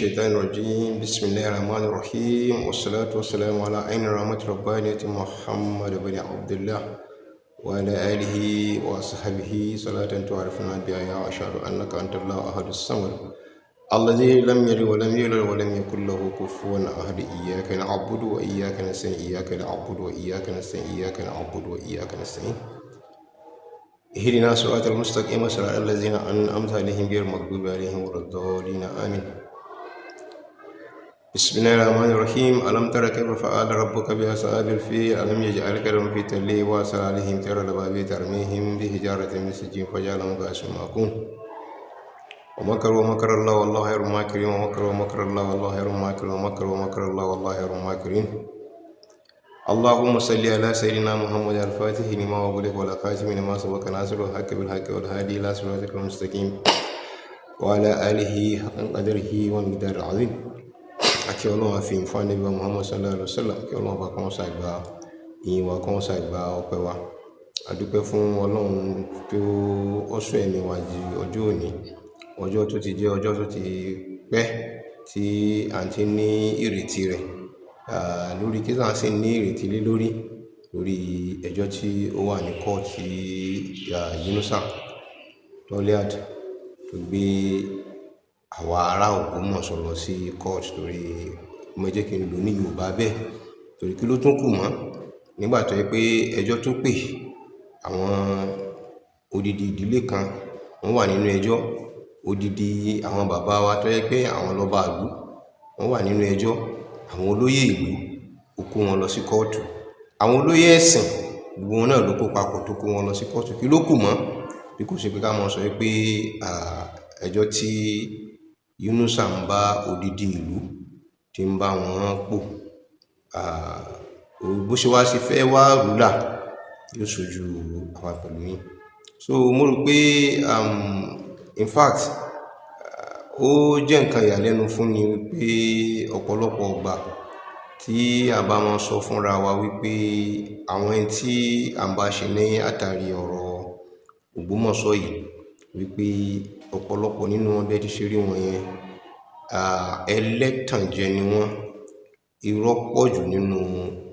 الشيطان الرجيم بسم الله الرحمن الرحيم والصلاة والسلام على عين رحمة ربانية محمد بن عبد الله وعلى آله وصحبه صلاة تعرفنا بها يا أشهد أنك أنت الله أحد الصمد الذي لم يلد ولم يولد ولم يكن له كفوا أحد إياك نعبد وإياك نستعين إياك نعبد وإياك نستعين إياك نعبد وإياك نستعين اهدنا الصراط المستقيم صراط الذين أنعمت عليهم غير المغضوب عليهم ولا الضالين آمين. بسم الله الرحمن الرحيم. ألم تر كيف فعل ربك بأصحاب الفيل ألم يجعل كيدهم في تضليل وأرسل عليهم طيرا أبابيل ترميهم بحجارة من سجيل فجعلهم كعصف مأكول ومكروا مكر الله والله خير الماكرين ومكروا مكر الله والله خير الماكرين ومكروا مكر الله والله خير الماكرين. اللهم صل على سيدنا محمد الفاتح لما أغلق والخاتم لما سبق ناصر الحق بالحق والهادي إلى صراطك المستقيم وعلى آله حق قدره ومقداره العظيم. Àkí Ọlọ́run àfi ìfún Ànábì Muhammad sallallahu alaihi wasallam, kí Ọlọ́run bá kọ́ ṣá ìgbà ìyìn wa, kọ́ ṣá ìgbà ọpẹ́ wa. A dúpẹ́ fún Ọlọ́run tó ọ̀ṣọ́ ẹ̀mí wa di ọjọ́ òní, ọjọ́ tó ti jẹ́ ọjọ́ tó ti pẹ́ tí à ń ti ní ìrètí rẹ̀ lórí kí sáà sì ní ìrètí lé lórí ẹjọ́ tí ó wà ní kóòtù Yunusa Loliad tó gbé àwa ará Ògbómọ̀ṣọ́ lọ sí kóòtù. Torí mo jẹ́ kí n lò ní Yorùbá bẹ́ẹ̀, torí kí ló tún kù mọ́ nígbà tó yẹ pé ẹjọ́ tó pè àwọn odidi ìdílé kan wọ́n wà nínú ẹjọ́, odidi àwọn bàbá wa tó yẹ pé àwọn lọ́ba ìlú wọ́n wà nínú ẹjọ́, àwọn olóyè ìlú ó kó wọn lọ sí kóòtù, àwọn olóyè ẹ̀sìn gbogbo wọn náà ló kó papọ̀ tó kó wọn lọ sí kóòtù. Kí ló kù mọ́ bí kò ṣe pé ká mọ̀ sọ pé ẹjọ́ tí Yunusa ń bá odidi ìlú tí ń bá wọn pò bó ṣe wá sí fẹ́ wá rúlà yóò ṣojú àwa pẹ̀lú yín. So mo rò pé in fact ó jẹ́ nǹkan ìyàlẹ́nu fún ni wípé ọ̀pọ̀lọpọ̀ ọgbà tí a bá wọn sọ fúnra wa wípé àwọn ẹni tí à ń bá ṣe ní àtàrí ọ̀rọ̀ Ògbómọ̀ṣọ́ yìí wípé ọ̀pọ̀lọpọ̀ nínú wọn bẹ́ẹ̀ ti ṣe rí wọn yẹn ẹlẹ́tànjẹ ni wọ́n, irọ́ pọ̀ jù nínú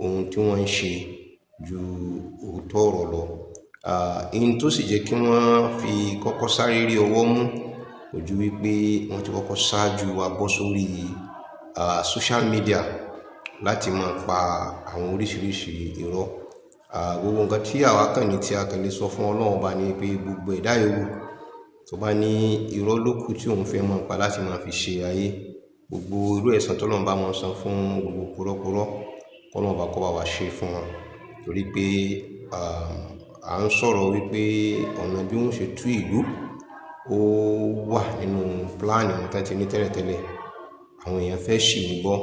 ohun tí wọ́n ń ṣe ju òótọ́ ọ̀rọ̀ lọ. Ihun tó sì jẹ́ kí wọ́n fi kọ́kọ́ sáré rí ọwọ́ mú kò ju wípé wọ́n ti kọ́kọ́ ṣáájú wa bọ́ sórí social media láti máa pa àwọn oríṣiríṣi irọ́. Gbogbo nǹkan tí àwa kàn ní tí a kàn lè sọ fún Ọlọ́run bá ní pé gbogbo ẹ̀dá yòówù tó bá ní irọ́ lókù tí òun fẹ́ máa pa láti máa fi ṣe ayé, gbogbo irú ẹ̀san t'Ọlọ́run bá wọn san fún gbogbo purọ́purọ́ k'Ọlọ́run bá kọ́ bá wa ṣe fún wọn. Torí pé à ń sọ̀rọ̀ wípé ọ̀nà bí wọ́n ṣe tú ìlú ó wà nínú pílánì wọn tán ti ní tẹ́lẹ̀tẹ́lẹ̀. Àwọn èèyàn fẹ́ ṣì mí gbọ́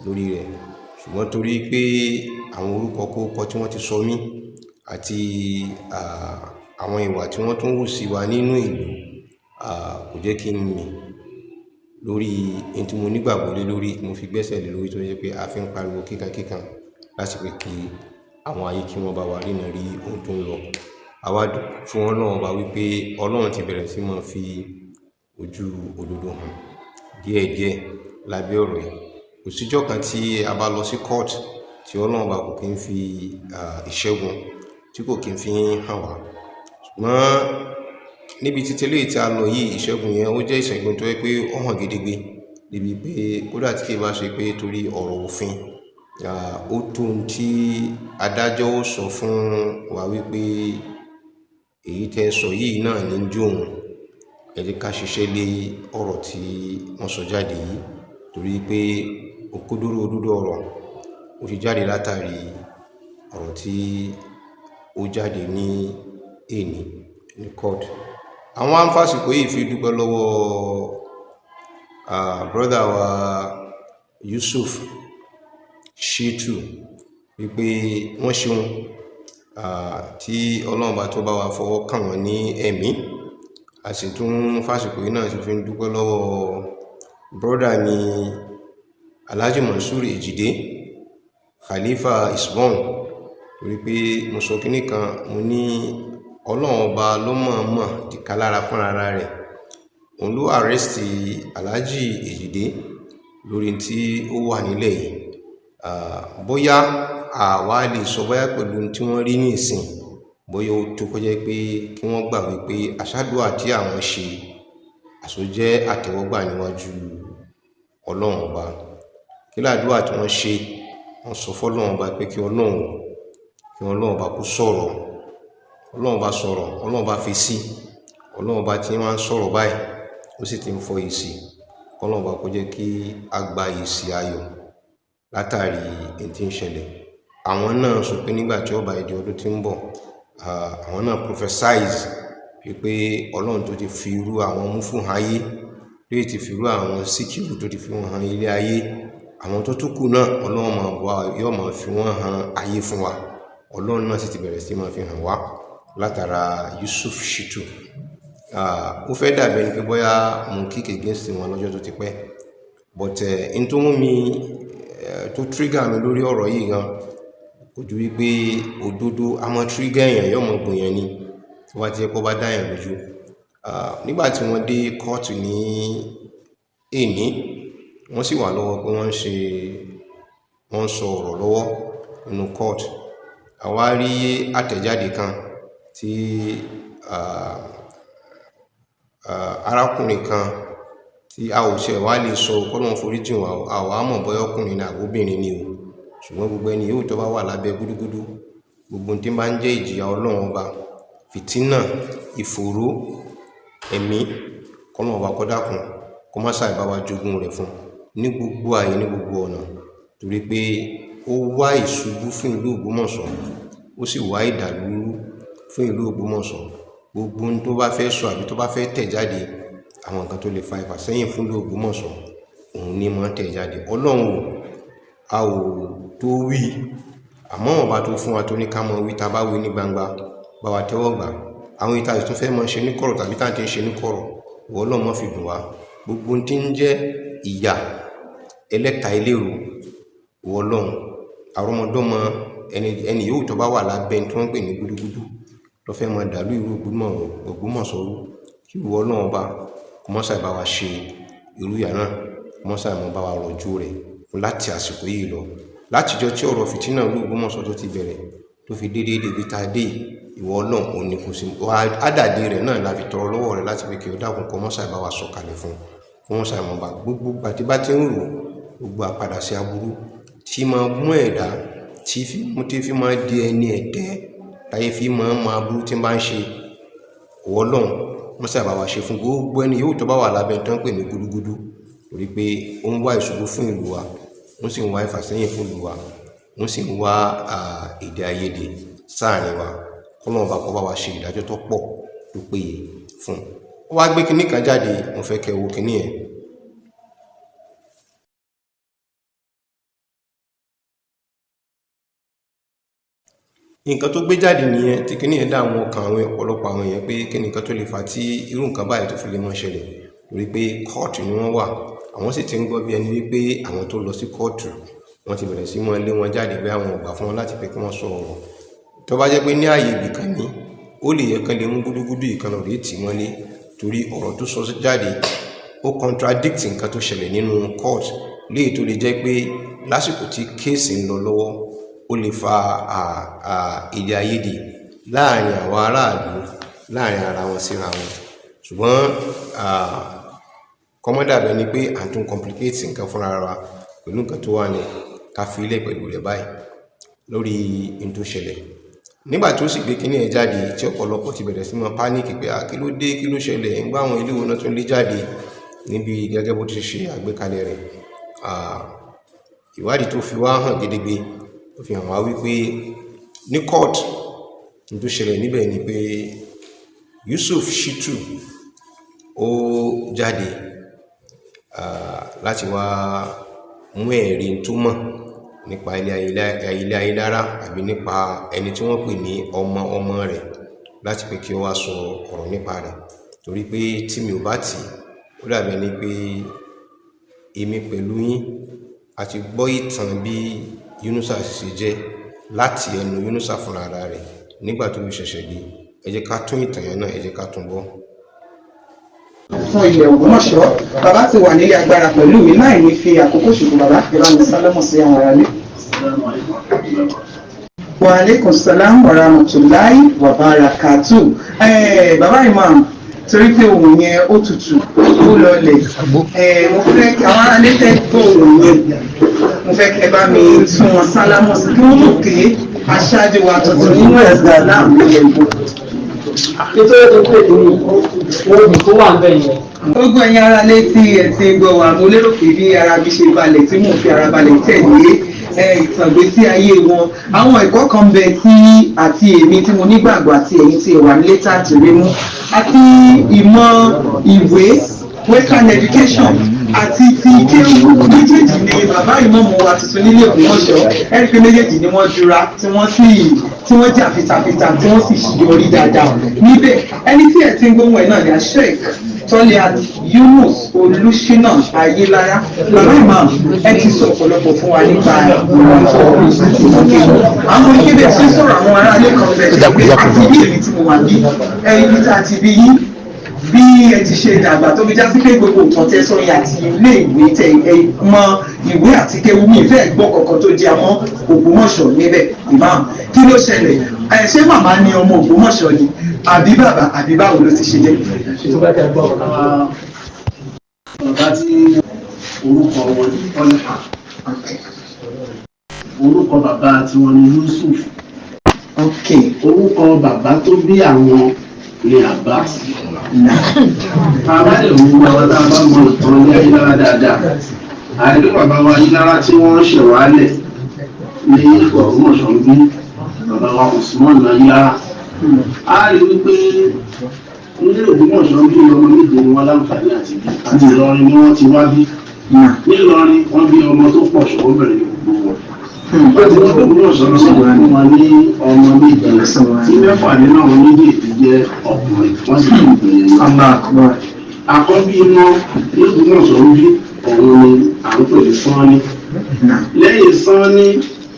lórí rẹ̀, ṣùgbọ́n torí pé àwọn orúkọ kóókọ tí wọ́n ti sọ mí àti àwọn ìwà tí wọ́n tún hù sí wa nínú ìlú kò jẹ́ kí n mì lórí ẹni tí mo nígbàgbọ́ lé lórí, mo fi gbẹ́sẹ̀ lé lórí, tó jẹ́ pé a fi ń pariwo kíkankíkan láti pé kí àwọn ayé kí wọ́n bá wa rí náà rí ohun tó ń lọ. Àwa fún Ọlọ́run bá wípé Ọlọ́run ti bẹ̀rẹ̀ sí máa fi ojú òdodo hàn díẹ̀díẹ̀ lábẹ́ ọ̀rọ̀ yìí. Kò síjọ́ kan tí a bá lọ sí kóòtù tí Ọlọ́run bá kò kí ń fi ìṣẹ́gun tí kò kí ń fi hàn wá. Ṣùgbọ́n níbi títí eléyìí tí a lọ yìí, ìṣẹ́gun yẹn ó jẹ́ ìṣẹ́gun tó yẹ pé ó hàn gedegbe níbi pé kódà tí kì í bá ṣe pé torí ọ̀rọ̀ òfin ó tó ohun tí adájọ́ ó sọ fún wa wípé èyí tẹ́ sọ yìí náà ní jó òun, ẹ jẹ́ ká ṣiṣẹ́ lé ọ̀rọ̀ tí wọ́n sọ jáde yìí. Torí pé òkodoro òdodo ọ̀rọ̀ ó ti jáde látàrí ọ̀rọ̀ tí ó jáde ní èní ní court. Àwọn àǹfààsìkò yìí fi dúpẹ́ lọ́wọ́ brother wa Yusuf Shitu wípé wọ́n ṣeun tí Ọlọ́run bá tó bá wa fọwọ́ kàn wọ́n ní ẹ̀mí. A sì tún fàsìkò yìí náà sì fi dúpẹ́ lọ́wọ́ brother ni Alhaji Mansur Ejide Khalifa Isbon. Torí pé mo sọ kíní kan, mo ní Ọlọ́run ọba ló mọ̀ọ́mọ̀ dìka lára fúnra rẹ̀, òun ló arrest Alhaji Ejide lórí tí ó wà nílẹ̀ yìí. Bóyá àwa lè sọ bóyá pẹ̀lú tí wọ́n rí ní ìsìn bóyá ó tó kó jẹ́ pé kí wọ́n gbà wípé àṣàdúà tí àwọn ṣe àsọjẹ́ àtẹ́wọ́gbà níwájú Ọlọ́run ọba. Kí làdúà tí wọ́n ṣe? Wọ́n sọ fọ́lọ́run ọba pé kí Ọlọ́run ọba kó sọ̀rọ̀. Ọlọ́run ọba sọ̀rọ̀, Ọlọ́run ọba fi sí. Ọlọ́run ọba tí wọ́n ń sọ̀rọ̀ báyìí ó sì ti ń fọ èsì. Ọlọ́run ọba kó jẹ́ kí a gba èsì ayọ̀ látàrí èyí tí ń ṣẹlẹ̀. Àwọn náà sọ pé nígbà tí ó bá di ọdún tí ń bọ̀, àwọn náà prophesize wípé Ọlọ́run tó ti fi irú àwọn Múfù hàn ayé, lóye ti fi irú àwọn Síkírù tó ti fi wọ́n hàn ilé ayé, àwọn tó tún kù náà Ọlọ́run yóò máa fi wọ́n hàn ayé fún wa. Ọlọ́run náà sì ti bẹ̀rẹ̀ sí máa fi hàn wá látara Yusuf Shittu. Ó fẹ́ dàbí ẹni pé bóyá mo kick against wọn lọ́jọ́ tó ti pẹ́, but n tó mú mi tó trigger mi lórí ọ̀rọ̀ yìí gan kò ju wípé òdodo a máa trigger èèyàn, yóò mọ gbòyàn ni tó bá ti jẹ́ kó bá dáyàn lójú. Nígbà tí wọ́n dé kóòtù ní èní, wọ́n sì wà lọ́wọ́ pé wọ́n sọ ọ̀rọ̀ lọ́wọ́ nínú kóòtù. Àwa rí àtẹ̀jáde kan tí arákùnrin kan tí a ò ṣe wá lè sọ k'Ọlọ́run foríjì wá, àwa mọ̀ bóyá ọkùnrin ní àbóbìnrin ni o, ṣùgbọ́n gbogbo ẹni yóò tó bá wà lábẹ́ gúdúgúdú, gbogbo tí bá ń jẹ́ ìjìyà Ọlọ́run ọba, fìtínà, ìfòòró ẹ̀mí, k'Ọlọ́run ọba kó dákun kó má ṣàì bá wa jogún rẹ̀ fún ní gbogbo ààyè, ní gbogbo ọ̀nà, torí pé ó wá ìṣubú fún ìlú Ògbómọ̀ṣọ́, ó sì wá ìdàlúrú fún ìlú Ògbómọ̀ṣọ́. Gbogbo ohun tó bá fẹ́ sọ àbí tó bá fẹ́ tẹ̀ jáde, àwọn nǹkan tó lè fa ìfàsẹ́yìn fún ìlú Ògbómọ̀ṣọ́ òun ni máa ń tẹ̀ jáde. Ọlọ́run a ò tó wí, àmọ́ ọba tó fún wa tó ní ká mọ wí, tá bá wí ní gbangba bá wa tẹ́wọ́ gbà. Àwọn ìta ìtún fẹ́ mọ́ ṣe ní kọ̀rọ̀ tàbí tá ti ń ṣe ní kọ̀rọ̀, ìwọ Ọlọ́run má fi dùn wá. Gbogbo tí ń jẹ́ ìyà ẹlẹ́ta eléro, ìwọ Ọlọ́run àrọ́mọdọ́mọ ẹni yóò tó bá wà lábẹ́ tí wọ́n ń pè ní gúdúgúdú lọ fẹ́ mọ dàlú ìlú Ògbómọ̀ṣọ́ rú, kí ìwọ Ọlọ́run ọba kó má ṣàì bá wa ṣe irú ìyà náà, kó má ṣàì mọ́ bá wa rọ̀jò rẹ̀ láti àsìkò yìí lọ. Látijọ́ tí ọ̀rọ̀ fìtínà ìlú Ògbómọ̀ṣọ́ tó ti bẹ̀rẹ̀ tó fi dédé débi tá a dé, ìwọ Ọlọ́run òun ni kò sí àdàdé rẹ̀ náà la fi tọrọ lọ́wọ́ rẹ̀ láti pé kí ó dákun kó má ṣàì bá wa sọ̀kalẹ̀ fún, kó má ṣàì mọ́ bá gbogbo àti bá ti ń rò gbogbo àpadà sí aburú tí máa mú ẹ̀dá tí fi máa di ẹni ẹ̀tẹ́ táyé fi máa aburú tí ń bá ń ṣe, ìwọ Ọlọ́run má ṣàì bá wa ṣe fún gbogbo ẹni yóò tó bá wà lábẹ́ tó ń pè ní gúdúgúdú, torí pé ó ń wá ìṣubú fún ìlú wa, wọ́n sì ń wá ìfàsẹ́yìn fún ìlú wa, wọ́n sì ń wá èdè àìyedè sáàrin wa. K'Ọlọ́run bá kó bá wa ṣe ìdájọ́ tó pọ̀ tó péye fún. Ó wá gbé kinní kan jáde, mo fẹ́ kẹ́ wo kinní yẹn. Nǹkan tó gbé jáde nìyẹn tí kinní yẹn dá àwọn ọkàn àwọn ọ̀pọ̀lọpọ̀ àwọn èèyàn pé kí ni nǹkan tó lè fà tí irú nǹkan báyìí tó fi lè mọ́ ṣẹlẹ̀, torí pé kóòtù ni wọ́n wà, àwọn sì ti ń gbọ́ bí ẹni wípé àwọn tó lọ sí kóòtù wọ́n ti bẹ̀rẹ̀ sí mọ́ lé wọn jáde bí àwọn ọ̀gbà fún wọn láti pé kí wọ́n sọ ọ̀rọ̀. Tó bá jẹ́ pé ní ààyè ibì kan ní ó lè yẹ kán lè mú gúdúgúdú ìkan lọ́rẹ̀ tì wọ́n lé, torí ọ̀rọ̀ tó sọ jáde ó contradict nǹkan tó ṣẹlẹ̀ nínú court, léyìí tó lè jẹ́ pé lásìkò tí kéèsì ń lọ lọ́wọ́ ó lè fa èdè àìyedè láàrin àwọn aráàlú, láàrin ara wọn síra wọn. Ṣùgbọ́n kọ́mọ́dà bẹ́ẹ̀ ni pé à ń tún complicate nǹkan fúnra wa pẹ̀lú nǹkan tó wà ní ká fi ilẹ̀ pẹ̀lú rẹ̀ báyìí lórí ohun tó ṣẹlẹ̀. Nígbà tó sì gbé kinní ẹ̀ jáde tí ọ̀pọ̀lọpọ̀ ti bẹ̀rẹ̀ sí mọ́ pánìkì pé kí ló dé, kí ló ṣẹlẹ̀, ń gbá àwọn ilé ìwòsàn tó lé jáde níbi gẹ́gẹ́ bó ti ṣe àgbékalẹ̀ rẹ̀. Ìwádìí tó fi wá hàn gedegbe ó fi hàn wá wípé ní court ohun tó ṣẹlẹ̀ níbẹ̀ ni pé Yusuf Shittu ó jáde láti wá mú ẹ̀rí tó mọ̀ nípa ilé ayélujára àbí nípa ẹni tí wọ́n pè ní ọmọ rẹ̀, láti pé kí ó wá sọ ọ̀rọ̀ nípa rẹ̀, torí pé tí mi ò bá tì ó dàbí ẹni pé èmi pẹ̀lú yín àti gbọ́ ìtàn bí Yunusa ṣe jẹ́ láti ẹnu Yunusa fúnra rẹ̀ nígbà tó ṣẹ̀ṣẹ̀ dé. Ẹ jẹ́ ká tún ìtàn yẹn náà, ẹ jẹ́ ká tún gbọ́. fún ilẹ̀ Ògbómọ̀ṣọ́. Bàbá ti wà nílé agbára pẹ̀lú mi láì ní fi àkókò ṣòfò. Bàbá ìbámu sálámù sí àwọn aráalé. Wa alaikum salam wa rahmatullahi wa barakatuh. Bàbá Imam, torí pé òun yẹn ó tutù ó lọlẹ̀, mo fẹ́ kí àwọn aráalé tẹ́ gbọ́ òun yẹn, mo fẹ́ kẹ́ bá mi tún wọn sálámù sí kí wọ́n mọ̀ pé aṣáájú wa tuntun nínú ẹ̀sìn Islam ló yẹ gbọ́. Nítorí tó pè ní ohun tó wà ń bẹ̀ yẹn. Gbogbo ẹ̀yin aráalé tí ẹ ti gbọ́ wa, mo lérò pé bí ara mi ṣe balẹ̀ tí mò ń fi ara balẹ̀ tẹ̀lé ìtàgbésí ayé wọn, àwọn ẹ̀kọ́ kan bẹ tí àti èmi tí mo nígbàgbọ́ àti ẹ̀yin tí ẹ wà nílé tá a ti rí mú, àti ìmọ̀ ìwé Western education àti ti kéwù méjèèjì ni bàbá ìmọ̀mù wa tuntun nílé Ògbómọ̀ṣọ́. Ẹ̀rí pé méjèèjì ni wọ́n jura tí wọ́n jà fitafita tí wọ́n sì ṣìyọrí dáadáa níbẹ̀. Ẹni tí ẹ ti ń gbóhùn ẹ̀ náà ni Sheikh Toliat Yunus Olúṣínà Ayélára. Bàbá Imam, ẹ ti sọ ọ̀pọ̀lọpọ̀ fún wa nípa ìwọ̀n tó àwọn ìkébẹ̀ tí ń sọ̀rọ̀ àwọn aráalé kan bẹ̀ àti bí èmi tí mo wà bí ibi tá a ti bí yín, bí ẹ ti ṣe dàgbà tó fi já sí pé gbogbo nǹkan tẹ́ sọ yà àti ilé ìwé tẹ ẹ mọ ìwé àti kéwú mi ìfẹ́ gbọ́ kọ̀ọ̀kan tó jẹ́ àmọ́ Ògbómọ̀ṣọ́ níbẹ̀. Imam, kí ló ṣẹlẹ̀? Ṣé màmá ni ọmọ Ògbómọ̀ṣọ́ ni àbí bàbá àbí báwo ló ti ṣe jẹ́? Bàbá tí orúkọ wọn ní Tọ́lá, orúkọ bàbá tí wọn ní Yusuf, orúkọ bàbá tó bí àwọn ní Abbas. Àbálẹ̀ òun bàbá tá a bá mọ ìtàn ní Ayélára dáadáa, àìrí bàbá wa Ayélára tí wọ́n ṣẹ̀wálẹ̀ ní Ògbómọ̀ṣọ́ bí bàbá wa Usman Ayélára. A rí wípé nílé Ògbómọ̀ṣọ́ bí ọmọ méje ni wọ́n láǹfààní àti bí, àti Ìlọrin ni wọ́n ti wá bí. Nílọrin wọ́n bí ọmọ tó pọ̀ ṣùgbọ́n bẹ̀rẹ̀ ní gbogbo wọn. Wọ́n ti wọ́n Ògbómọ̀ṣọ́ lọ fún wọn ní ọmọ méje tí mẹ́fà nínú àwọn méjèèjì jẹ́ ọkùnrin, wọ́n sì fi ìgbìyànjú yìí. Àkọ́bí iná ní Ògbómọ̀ṣọ́ bí òun ni à ń pè ní Sanni. Lẹ́yìn Sanni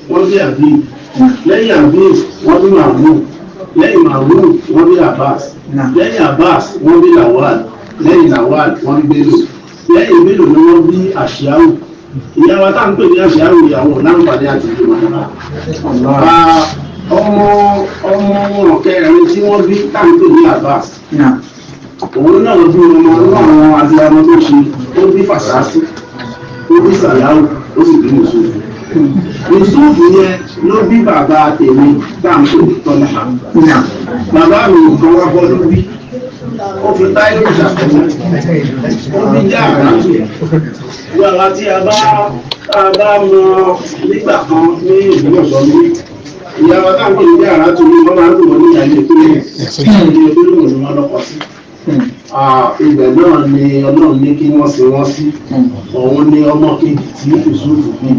wọ́n bí Habib, lẹ́yìn Habib wọ́n bí Mahmoud, lẹ́yìn Mahmoud wọ́n bí Abbas, lẹ́yìn Abbas wọ́n bí Lawal, lẹ́yìn Lawal wọ́n bí Bello, lẹ́yìn Bello ni wọ́n bí Àṣìáwù. Ìyá wa tá à ń pè ní Àṣìáwù ìyàwó láǹfààní àti ìjọba náà. Ọmọ kẹrin tí wọ́n bí tá à ń pè ní Abbas, òun náà bí ọmọ àwọn adìyàmọ tó ṣe, ó bí Fàṣásí, ó bí Sàláwù, ó sì bí Mùsùlùmí. Mùsùlùmí yẹn ló bí bàbá tèmi tá à ń pè ní Tọ́lá. Bàbá mi nǹkan wá bọ́ ló bí, ó fi táyé ìṣàkóso, ó bí jẹ́ àrántù. Ìgbàlá tí a bá mọ nígbà kan ní Ògbómọ̀ṣọ́ ní ìyá wa tá à ń pè ní àrántù ní wọ́n máa ń pè wọ́n ní ìyáálé tó lè ní olóògùn ni wọ́n lọ́kọ̀ sí. Ibẹ̀ náà ni Ọlọ́run ní kí wọ́n sin wọ́n sí. Òun ni ọmọ kejì tí Yusuf bí.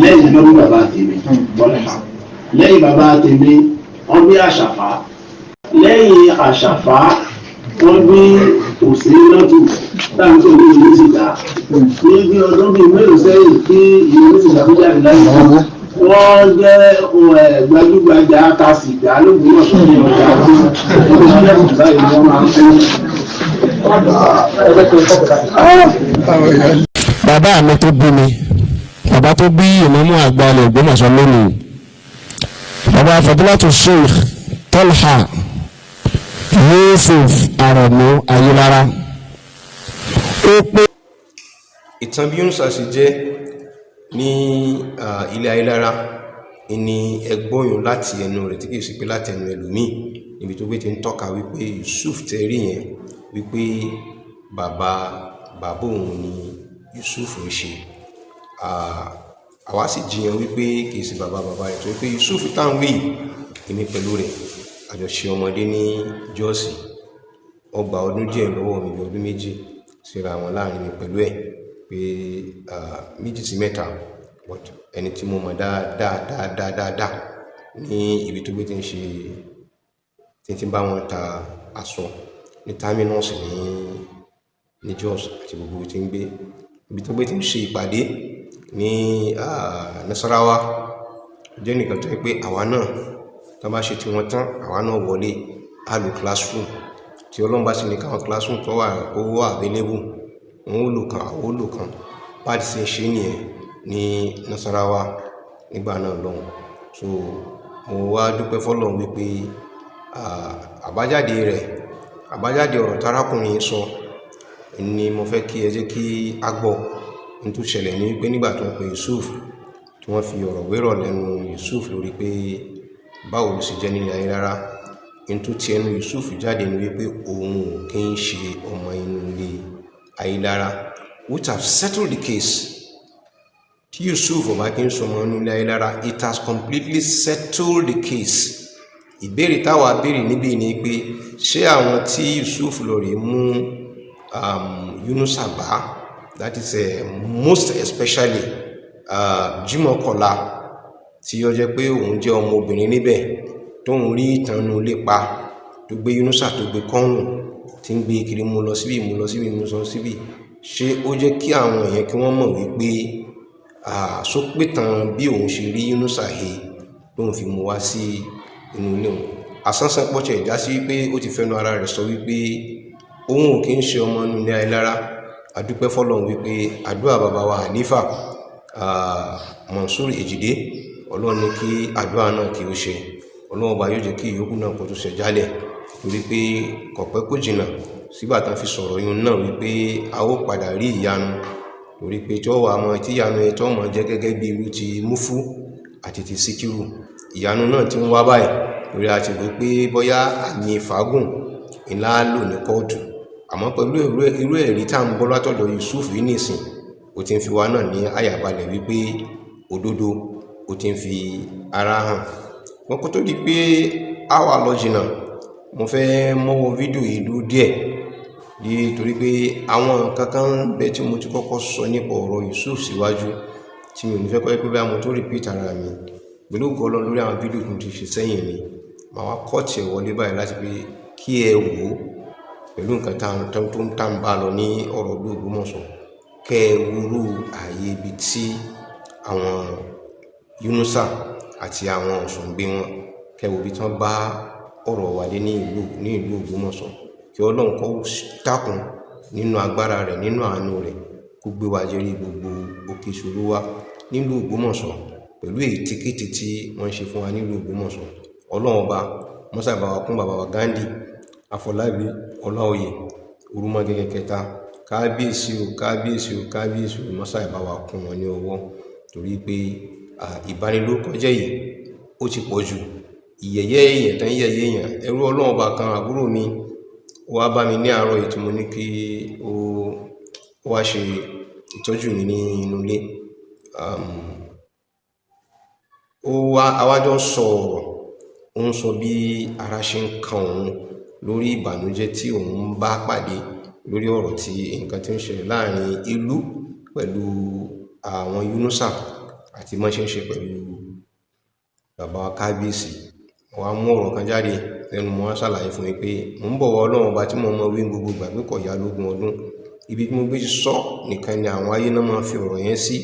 Lẹ́yìn ló bí bàbá tèmi Tọ́lá. Lẹ́yìn bàbá tèmi wọ́n bí Àṣàfà. Lẹ́yìn Àṣàfà wọ́n bí Òsínlọ́tù táwọn tó ní ìlú ti dá. Ní bí ọdún bíi mélòó sẹ́yìn kí ìlú ti dàbí jáde láti wọ́n. Wọ́n jẹ́ gbajúgbajà ta sìgá l'Ógbómọ̀ṣọ́ ní ọjà ọdún. Ọdún ṣẹlẹ̀ báyìí ni wọ́n máa ń fún. Bàbá mi tó bí mi, bàbá tó bí ìmáàmù àgbà ilẹ̀ Ògbómọ̀ṣọ́ lónìí, bàbá Fadilatu Sheikh Tolha Yusuf Aremu Ayélára. Ìtàn bí Yunus sì jẹ́ ní ilé Ayélára ni ẹgbọ́yùn láti ẹnu rẹ̀ tí kìí sí pé láti ẹnu ẹlòmíì, níbi tó gbé ti ń tọ́ka wípé Yusuf tẹ́rí yẹn wípé bàbá òun ni Yusuf ń ṣe. Àwa sì jiyàn wípé kìí sí bàbá rẹ̀ tó wípé Yusuf táwọn wí èmi pẹ̀lú rẹ̀ àjọṣe ọmọdé ní Jọ́ọ̀sì, ọgbà ọdún díẹ̀ lọ́wọ́ mi bí ọdún méjì síra wọn láàrin mi pẹ̀lú ẹ̀ pé 2 sí 3, but ẹni tí mo mọ̀ dáadáa ní ibi tó gbé ti ń ṣe tí ń bá wọn ta aṣọ ní terminus ní Jos àti gbogbo ibi tí ń gbé, ibi tó gbé ti ń ṣe ìpàdé ní Nasarawa. Jẹ́ nìkan tó yẹ pé àwa náà tó bá ṣe tí wọ́n tán àwa náà wọlé àlù classroom tí Ọlọ́run bá sì ní káwọn classroom tó wà ó wà available wọn ó lò kan àwọn ó lò kan bá ti ṣe ń ṣe nìyẹn ní Nasarawa nígbà náà lọ́hùn. So mo wá dúpẹ́ fọ́lọ́run wípé àbájáde ọ̀rọ̀ tarákùnrin sọ ni mo fẹ́ kí ẹ jẹ́ kí a gbọ́. N tó ṣẹlẹ̀ ní wípé nígbà tó ń pe Yusuf tí wọ́n fi ọ̀rọ̀ wérọ̀ lẹ́nu Yusuf lórí pé báwo ló sì jẹ́ nílé ayé rárá, n tó ti ẹnu Yusuf jáde ní wípé òun kì í ṣe ọmọ inú ilé Ayélára, which have settled the case. Tí Yusuf ọba kì í ṣe ọmọ inú ilé Ayélára, it has completely settled the case. Ìbéèrè táwa béèrè níbí ni pé ṣé àwọn tí Yusuf lọ rè mú Yunusa bá, that is most especially Jimokola tí ó jẹ́ pé òun jẹ́ ọmọ obìnrin níbẹ̀ tó ń rí ìtànú lépa tó gbé Yunusa tó gbé kọ́rùn tí ń gbé kiri mú lọ síbí mú lọ síbí, ṣé ó jẹ́ kí àwọn èèyàn kí wọ́n mọ̀ wípé sópétàn bí òun ṣe rí Yunusa he tó ń fi mú wá sí inú ilé òun. Àsánsán pọ́chẹ̀ ìdá sí wípé ó ti fẹ́nu ara rẹ̀ sọ wípé òun ò kí ń ṣe ọmọ inú ilé Ayélára. Adúpẹ́ fọ́lọ́run wípé àdúrà bàbá wa Hanifa Mansur Ejide, Ọlọ́run ní kí àdúrà náà kí ó ṣe, Ọlọ́run bá yóò jẹ́ kí ìyókù náà kó tó ṣe jálẹ̀, torí pé kọ̀pẹ́ kò jìnnà sígbà tán fi sọ̀rọ̀ yún náà wípé a ó padà rí ìyanu, torí pé tí ó wà mọ́ tí ìyanu ẹ̀ tó mọ̀ jẹ́ gẹ́gẹ́ bí irú ti Mufu àti ti Síkírù. Ìyanu náà ti ń wá báyìí torí a ti wí pé bóyá àmì fàágùn ńlá lò ní kóòtù, àmọ́ pẹ̀lú irú ẹ̀rí tá à ń gbọ́ látọ̀dọ̀ Yusuf yìí nìsín, ó ti ń fi wá náà ní àyàbalẹ̀ wípé òdodo ó ti ń fi ara hàn. Wọ́n kó tó di pé a wà lọ jìnnà, mo fẹ́ mọ́wọ́ fídíò yìí dúró díẹ̀ torí pé àwọn kankan bẹ tí mo ti kọ́kọ́ sọ nípa ọ̀rọ̀ Yusuf síwájú tí mi ò ní fẹ́ kọ́ pé bí mo tó repeat ara mi pẹ̀lú gọ́lọ́ lórí àwọn fídíò tó ti ṣe sẹ́yìn mi, màá wá kọ́ọ̀tì ẹ̀ wọlé báyìí láti pé kí ẹ wò ó pẹ̀lú nǹkan tó ń tà ń bá lọ ní ọ̀rọ̀ ìlú Ògbómọ̀ṣọ́, kẹ́ ẹ wúrú ààyè ibi tí àwọn Yunusa àti àwọn ọ̀ṣọ́ngbé wọn, kẹ́ ẹ wo ibi tí wọ́n bá ọ̀rọ̀ wà dé ní ìlú Ògbómọ̀ṣọ́. Kí Ọlọ́run kó dákun nínú agbára rẹ̀, nínú àánú rẹ̀, kó gbé wa jẹ́rí gbogbo òkè ìṣòro wa nílùú Ògbómọ̀ṣọ́ pẹ̀lú ètíkété tí wọ́n ń ṣe fún wa nílùú Ògbómọ̀ṣọ́. Ọlọ́run ọba mọ́sà bá wa kún bàbá wa Ghandi Afọlábí Ọláoyè Orúmọgẹ́gẹ́ kẹta, kábíyèsí o mọ́sà bá wa kún wọn ní ọwọ́, torí pé ìbanilórúkọjẹ́ yìí ó ti pọ̀ jù. Ìyẹ̀yẹ́ èèyàn tán yẹ̀yẹ́ èèyàn. Ẹrú Ọlọ́run ọba kan àbúrò mi wá bá mi ní àárọ̀ yìí tí mo ní kí ó wá ṣe ìtọ́jú mi ní inú ilé. Àwájọ́ sọ̀rọ̀, ó ń sọ bí ara ṣe ń kan òun lórí ìbànújẹ́ tí òun bá pàdé lórí ọ̀rọ̀ tí nǹkan tí ń ṣẹlẹ̀ láàrin ìlú pẹ̀lú àwọn Yunusa àti mọ́ ṣe ń ṣe pẹ̀lú bàbá wa kábíyèsí. Wọ́n á mú ọ̀rọ̀ kan jáde lẹ́nu mo wá ṣàlàyé fún mi pé mò ń bọ̀ wọ Ọlọ́run ọba tí mo mọ wí gbogbo ìgbà pé kò yá lógún ọdún. Ibi tí mo gbé sọ nìkan ni àwọn ayé náà máa fi ọ̀rọ̀ yẹn sí.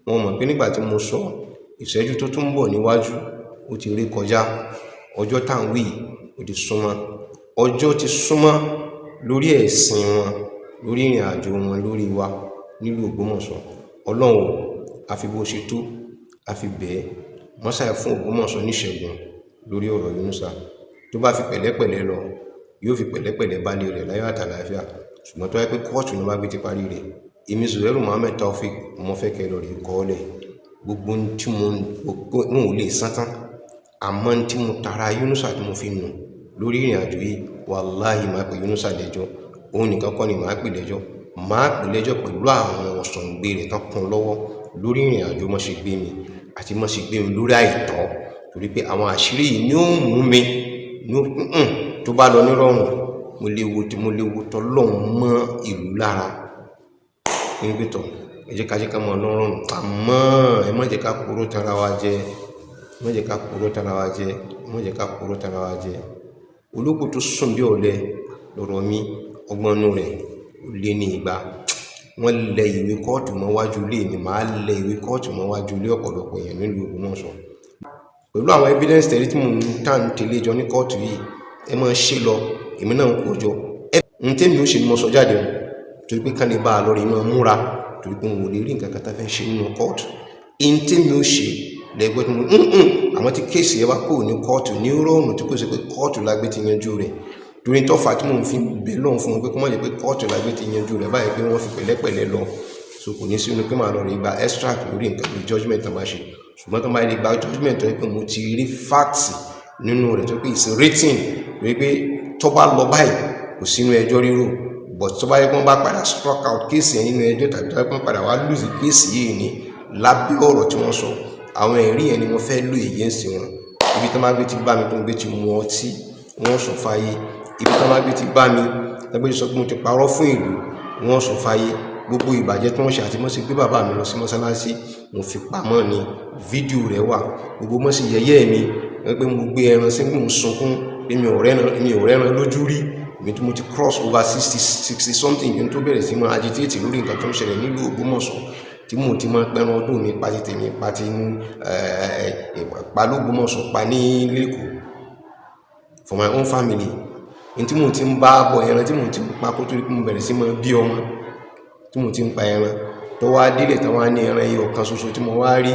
Wọ́n mọ̀ pé nígbà tí mo sọ ìṣẹ́jú tó tún bọ̀ níwájú ó ti rí kọjá. Ọjọ́ tá ń wí ó ti súnmọ́. Ọjọ́ ti súnmọ́ lórí ẹ̀sìn wọn, lórí ìrìn àjò wọn lórí wa nílùú Ògbómọ̀ṣọ́. Ọlọ́run àfi bó ṣe tó àfi bẹ́ẹ̀ mọ́sà fún Ògbómọ̀ṣọ́ níṣẹ́gun lórí ọ̀rọ̀ Yunusa. Tó bá fi pẹ̀lẹ́pẹ̀lẹ́ lọ yóò fi pẹ̀lẹ́pẹ̀lẹ́ bá lé rẹ̀ láyọ̀ àtàlàáfíà, ṣùgbọ́n tó yẹ pé kóòtù ló bá gbé ti parí rẹ̀, èmi Zubairu Muhammed Taofeek mo fẹ́ kẹ́ lọ rí kọ́ọ́lẹ̀ gbogbo tí mo ò lè san tán, àmọ́ tí mo tara Yunusa tí mo fi nù lórí ìrìn àjò yìí, wàláhì máa pè Yunusa lẹ́jọ́. Òun nìkan kọ́ ni máa pè lẹ́jọ́, máa pè lẹ́jọ́ pẹ̀lú àwọn ọ̀ṣọ́ngbé rẹ̀ tán kún lọ́wọ́ lórí ìrìn àjò mọ́ ṣe gbé mi àti mọ́ ṣe gbé mi lórí àìtọ́, torí pé àwọn àṣírí yìí ni ó mú mi tó bá lọ nírọ̀rùn mo lè wo tọ́lọ́hun mọ́ ìlú lára nígbètọ̀. Ẹ jẹ́ ká mọ́ lọ́rùn, àmọ́ ẹ má jẹ́ ká kúrò tara wa jẹ, olóko tó sùn bí ọ̀lẹ lọ́rọ̀ mi, ọgbọ́n inú rẹ̀ ó lé ní ìgbà. Wọ́n lẹ ìwé kóòtù mọ́ wájú ilé mi, màá lẹ ìwé kóòtù mọ́ wájú ilé ọ̀pọ̀lọpọ̀ èèyàn nílùú Ògbómọ̀ṣọ́ pẹ̀lú àwọn evidence tẹ̀lé tí mo ń tà ń tẹ̀lé jọ ní kóòtù yìí. Ẹ máa ṣe lọ, èmi náà ń kó jọ, ohun tèmi ó ṣe ni mo sọ jáde o torí pé kán lè bá a lọ rí mọ́ múra torí pé wọn ò lè rí nǹkan kan tá fẹ́ ṣe nínú kóòtù ohun tèmi ó ṣe lẹ́gbẹ́ tó mú àwọn tí kéèsì ẹ bá kò ní kóòtù ní rọrùn tí kò sí pé kóòtù lágbé ti yanjú rẹ̀ torí tó fà tí mò ń fi bẹ̀ lọ́hùn fún wọn pé kó má jẹ́ pé kóòtù lágbé ti yanjú rẹ̀ báyìí pé wọ́n fi pẹ̀lẹ́pẹ̀lẹ́ lọ so kò ní sínú pé màá lọ rí gba extract lórí nǹkan bí judgement tó bá ṣe ṣùgbọ́n tó máa lè gba judgement tó yẹ pé mo ti rí facts nínú rẹ̀ tó pé it's written rí pé tó bá lọ báyìí kò sínú ẹjọ́ rírò but tó bá yẹ kó bá padà struck out kéèsì yẹn nínú ẹjọ́ tàbí tó yẹ kó padà wá lose kéèsì yìí ni lábẹ́ ọ̀rọ̀ tí wọ́n sọ àwọn ẹ̀rí yẹn ni mo fẹ́ lò against wọn ibi tó máa gbé ti bá mi tó ń gbé ti mu ọtí wọ́n sọ fáyé ibi tó máa gbé ti bá mi tó gbé ti sọ pé mo ti parọ́ fún ìlú wọ́n sọ fáyé gbogbo ìbàjẹ́ tí wọ́n ṣe àti mọ́sí gbé bàbá mi lọ sí mọ́sálásí mo fi pamọ́ ni fídíò rẹ̀ wà gbogbo mọ́sí yẹyẹ́ mi pé mo gbé ẹran sí mò ń sunkún pé mi ò rẹ́ran lójú rí mi tí mo ti cross over 60 something yẹn tó bẹ̀rẹ̀ sí máa agitate lórí nǹkan tó ń ṣẹlẹ̀ nílùú Ògbómọ̀ṣọ́ tí mo ti máa pẹran ọdún mi pa ti tèmi pa ti pa l'Ógbómọ̀ṣọ́ pa ní lẹ́kọ̀ọ́ for my own family ní tí mo ti ń bá bọ̀ ẹran tí mo ti ń pa kó tó rí pé mo bẹ̀rẹ̀ sí máa bí ọmọ tí mo ti ń pa ẹran tó wá délẹ̀ tó wá ní ẹran ẹyọ kan ṣoṣo tí mo wá rí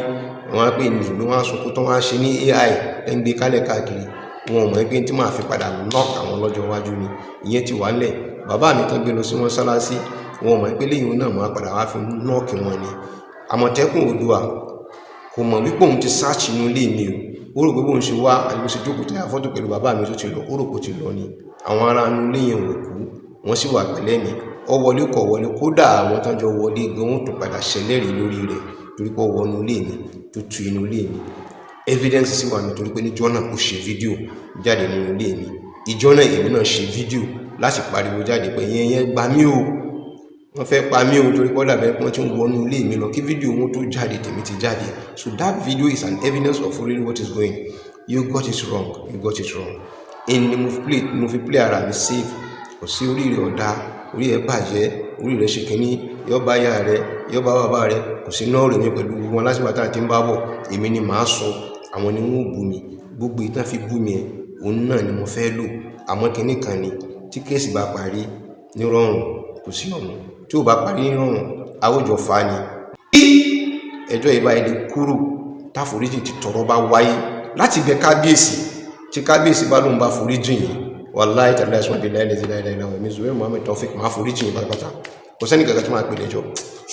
wọn á pè ní ìgbé wọn á sọkún tó wá ṣe ní AI ẹ̀ ń gbé kálẹ̀ káàkiri wọn ò mọ̀ pé tí máa fi padà knock àwọn lọ́jọ́ iwájú ni ìyẹn ti wà lẹ̀ bàbá mi kan gbé lọ sí mọ́sálásí wọn ò mọ̀ pé lẹ́yìn náà máa padà wá fi knock wọn ni Àmọ̀tẹ́kùn Oòduà kò mọ̀ wípé òun ti search inú ilé mi o ó rò pé bóun ṣe wá àyẹ̀wò sí jókòó tó yà fọ́tò pẹ̀lú bàbá mi tó ti lọ ó rò pé ó ti lọ ni àwọn ará inú ilé yẹn ò kú wọ́n sì wà pẹ̀lẹ́ mi ọ wọlé kọ̀ wọlé kódà àwọn tán jọ wọlé gan ó tún padà ṣẹlẹ́rìí lórí rẹ̀ torí pé ó wọnú ilé mi tó tu inú ilé mi evidence sì wà nítorí pé níjọ́ náà kò ṣe fídíò jáde nínú ilé mi ìjọ́ náà èmi náà ṣe fídíò láti pariwo jáde pé yẹn gbà mí o wọ́n fẹ́ pa mí o torí pé dàbẹ́ pé wọ́n ti ń wọnú ilé mi lọ kí fídíò wọn tó jáde tèmi ti jáde so that video is an evidence of really what is going you got it wrong ẹni mo fi play ara mi safe kò sí orí rẹ̀ ọ̀dà orí ẹ̀ bàjẹ́ orí rẹ̀ ṣe kínní yọ bá yá rẹ̀ yọ bá bàbá rẹ̀ kò sí náà rẹ̀ mi pẹ̀lú wọn láti bàtà àti ń bá bọ̀ èmi ni màá sọ àwọn ni wọn ò bú mi gbogbo ìtàn fi bú mi ẹ òun náà ni mo fẹ́ lò àmọ́ kínní kan ni tí kéèsì bá parí ní rọrùn kò sí ọ̀nà tí ò bá parí ní rọrùn àwùjọ fa ni ẹjọ́ ìbá ilé kúrò táforíjì ti tọrọ bá wáyé láti bẹ kábíyèsí tí kábíyèsí bá lóun bá foríjì yìí wàláì tàbí ẹ̀sùn àbí láìláìláìláìláì ẹ̀mí Zubair Muhammed Taofeek máa foríjì yìí pátápátá kò sẹ́ni gàgà tó máa pè lẹ́jọ́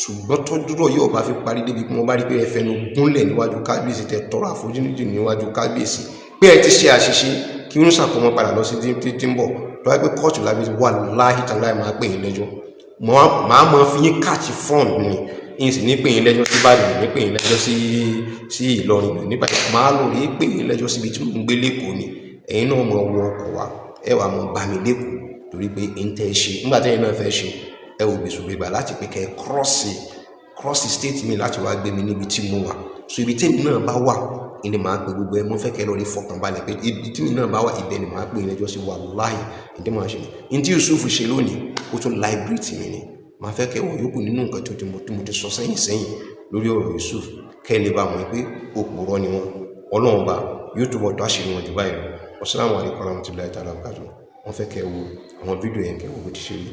ṣùgbọ́n tọ́júrọ̀ yóò bá fi parí débi pé wọ́n bá rí pé ẹ fẹnu gúnlẹ̀ níwájú kábíyèsí tẹ tọrọ àforíjì níwájú kábíyèsí pé ẹ ti ṣe àṣìṣe kí wọ́n ṣàkómọ padà lọ sí tí ń bọ̀ tó wáyé pé kóòtù lábẹ́ wàláì tàláì máa pè yín lẹ́jọ́ màá máa fi yín káàtì fọ́ọ̀nù ni yín sì ní pè yín lẹ́jọ́ sí Ìbàdàn ní pè yín lẹ́jọ́ sí Ìlọrin nípa máa lò rí pè yín lẹ́jọ́ síbi tí mò ń gbé lẹ́kọ̀ọ́ ni ẹ̀yin náà mọ̀ wọ ọkọ̀ wa ẹ wà mọ̀ bá mi lẹ́kọ̀ọ́ torí pé ń tẹ́ ṣe nígbà tẹ́yìn náà fẹ́ ṣe ẹ ò gbèsò gbégbà láti pé kẹ́ cross state mi láti wá gbé mi níbi tí mo wà so ibi tẹ́mi náà bá wà ilé máa pe gbogbo ẹ mọ́ fẹ́ kẹ́ lọ rí fọkànbalẹ̀ pé ibi tí mi náà bá wà ibẹ̀ ni máa pè ní ẹjọ́ sí wàláhì ìdí máa ṣe ní tí Yusuf ṣe lónìí ó tún láìbírìtì mi ni máa fẹ́ kẹ́ wọ̀ yókù nínú nǹkan tí mo ti sọ sẹ́yìn lórí ọ̀rọ̀ Yusuf kẹ́ lè bá mọ̀ pé òpùrọ́ ni wọn Ọlọ́run bá yóò túbọ̀ tó àṣírí wọn jù báyìí lọ Assalamu alaikum warahmatullahi ta'ala wabarakatuh wọ́n fẹ́ kẹ́ wo àwọn fídíò yẹn kẹ́ wo bó ti ṣe rí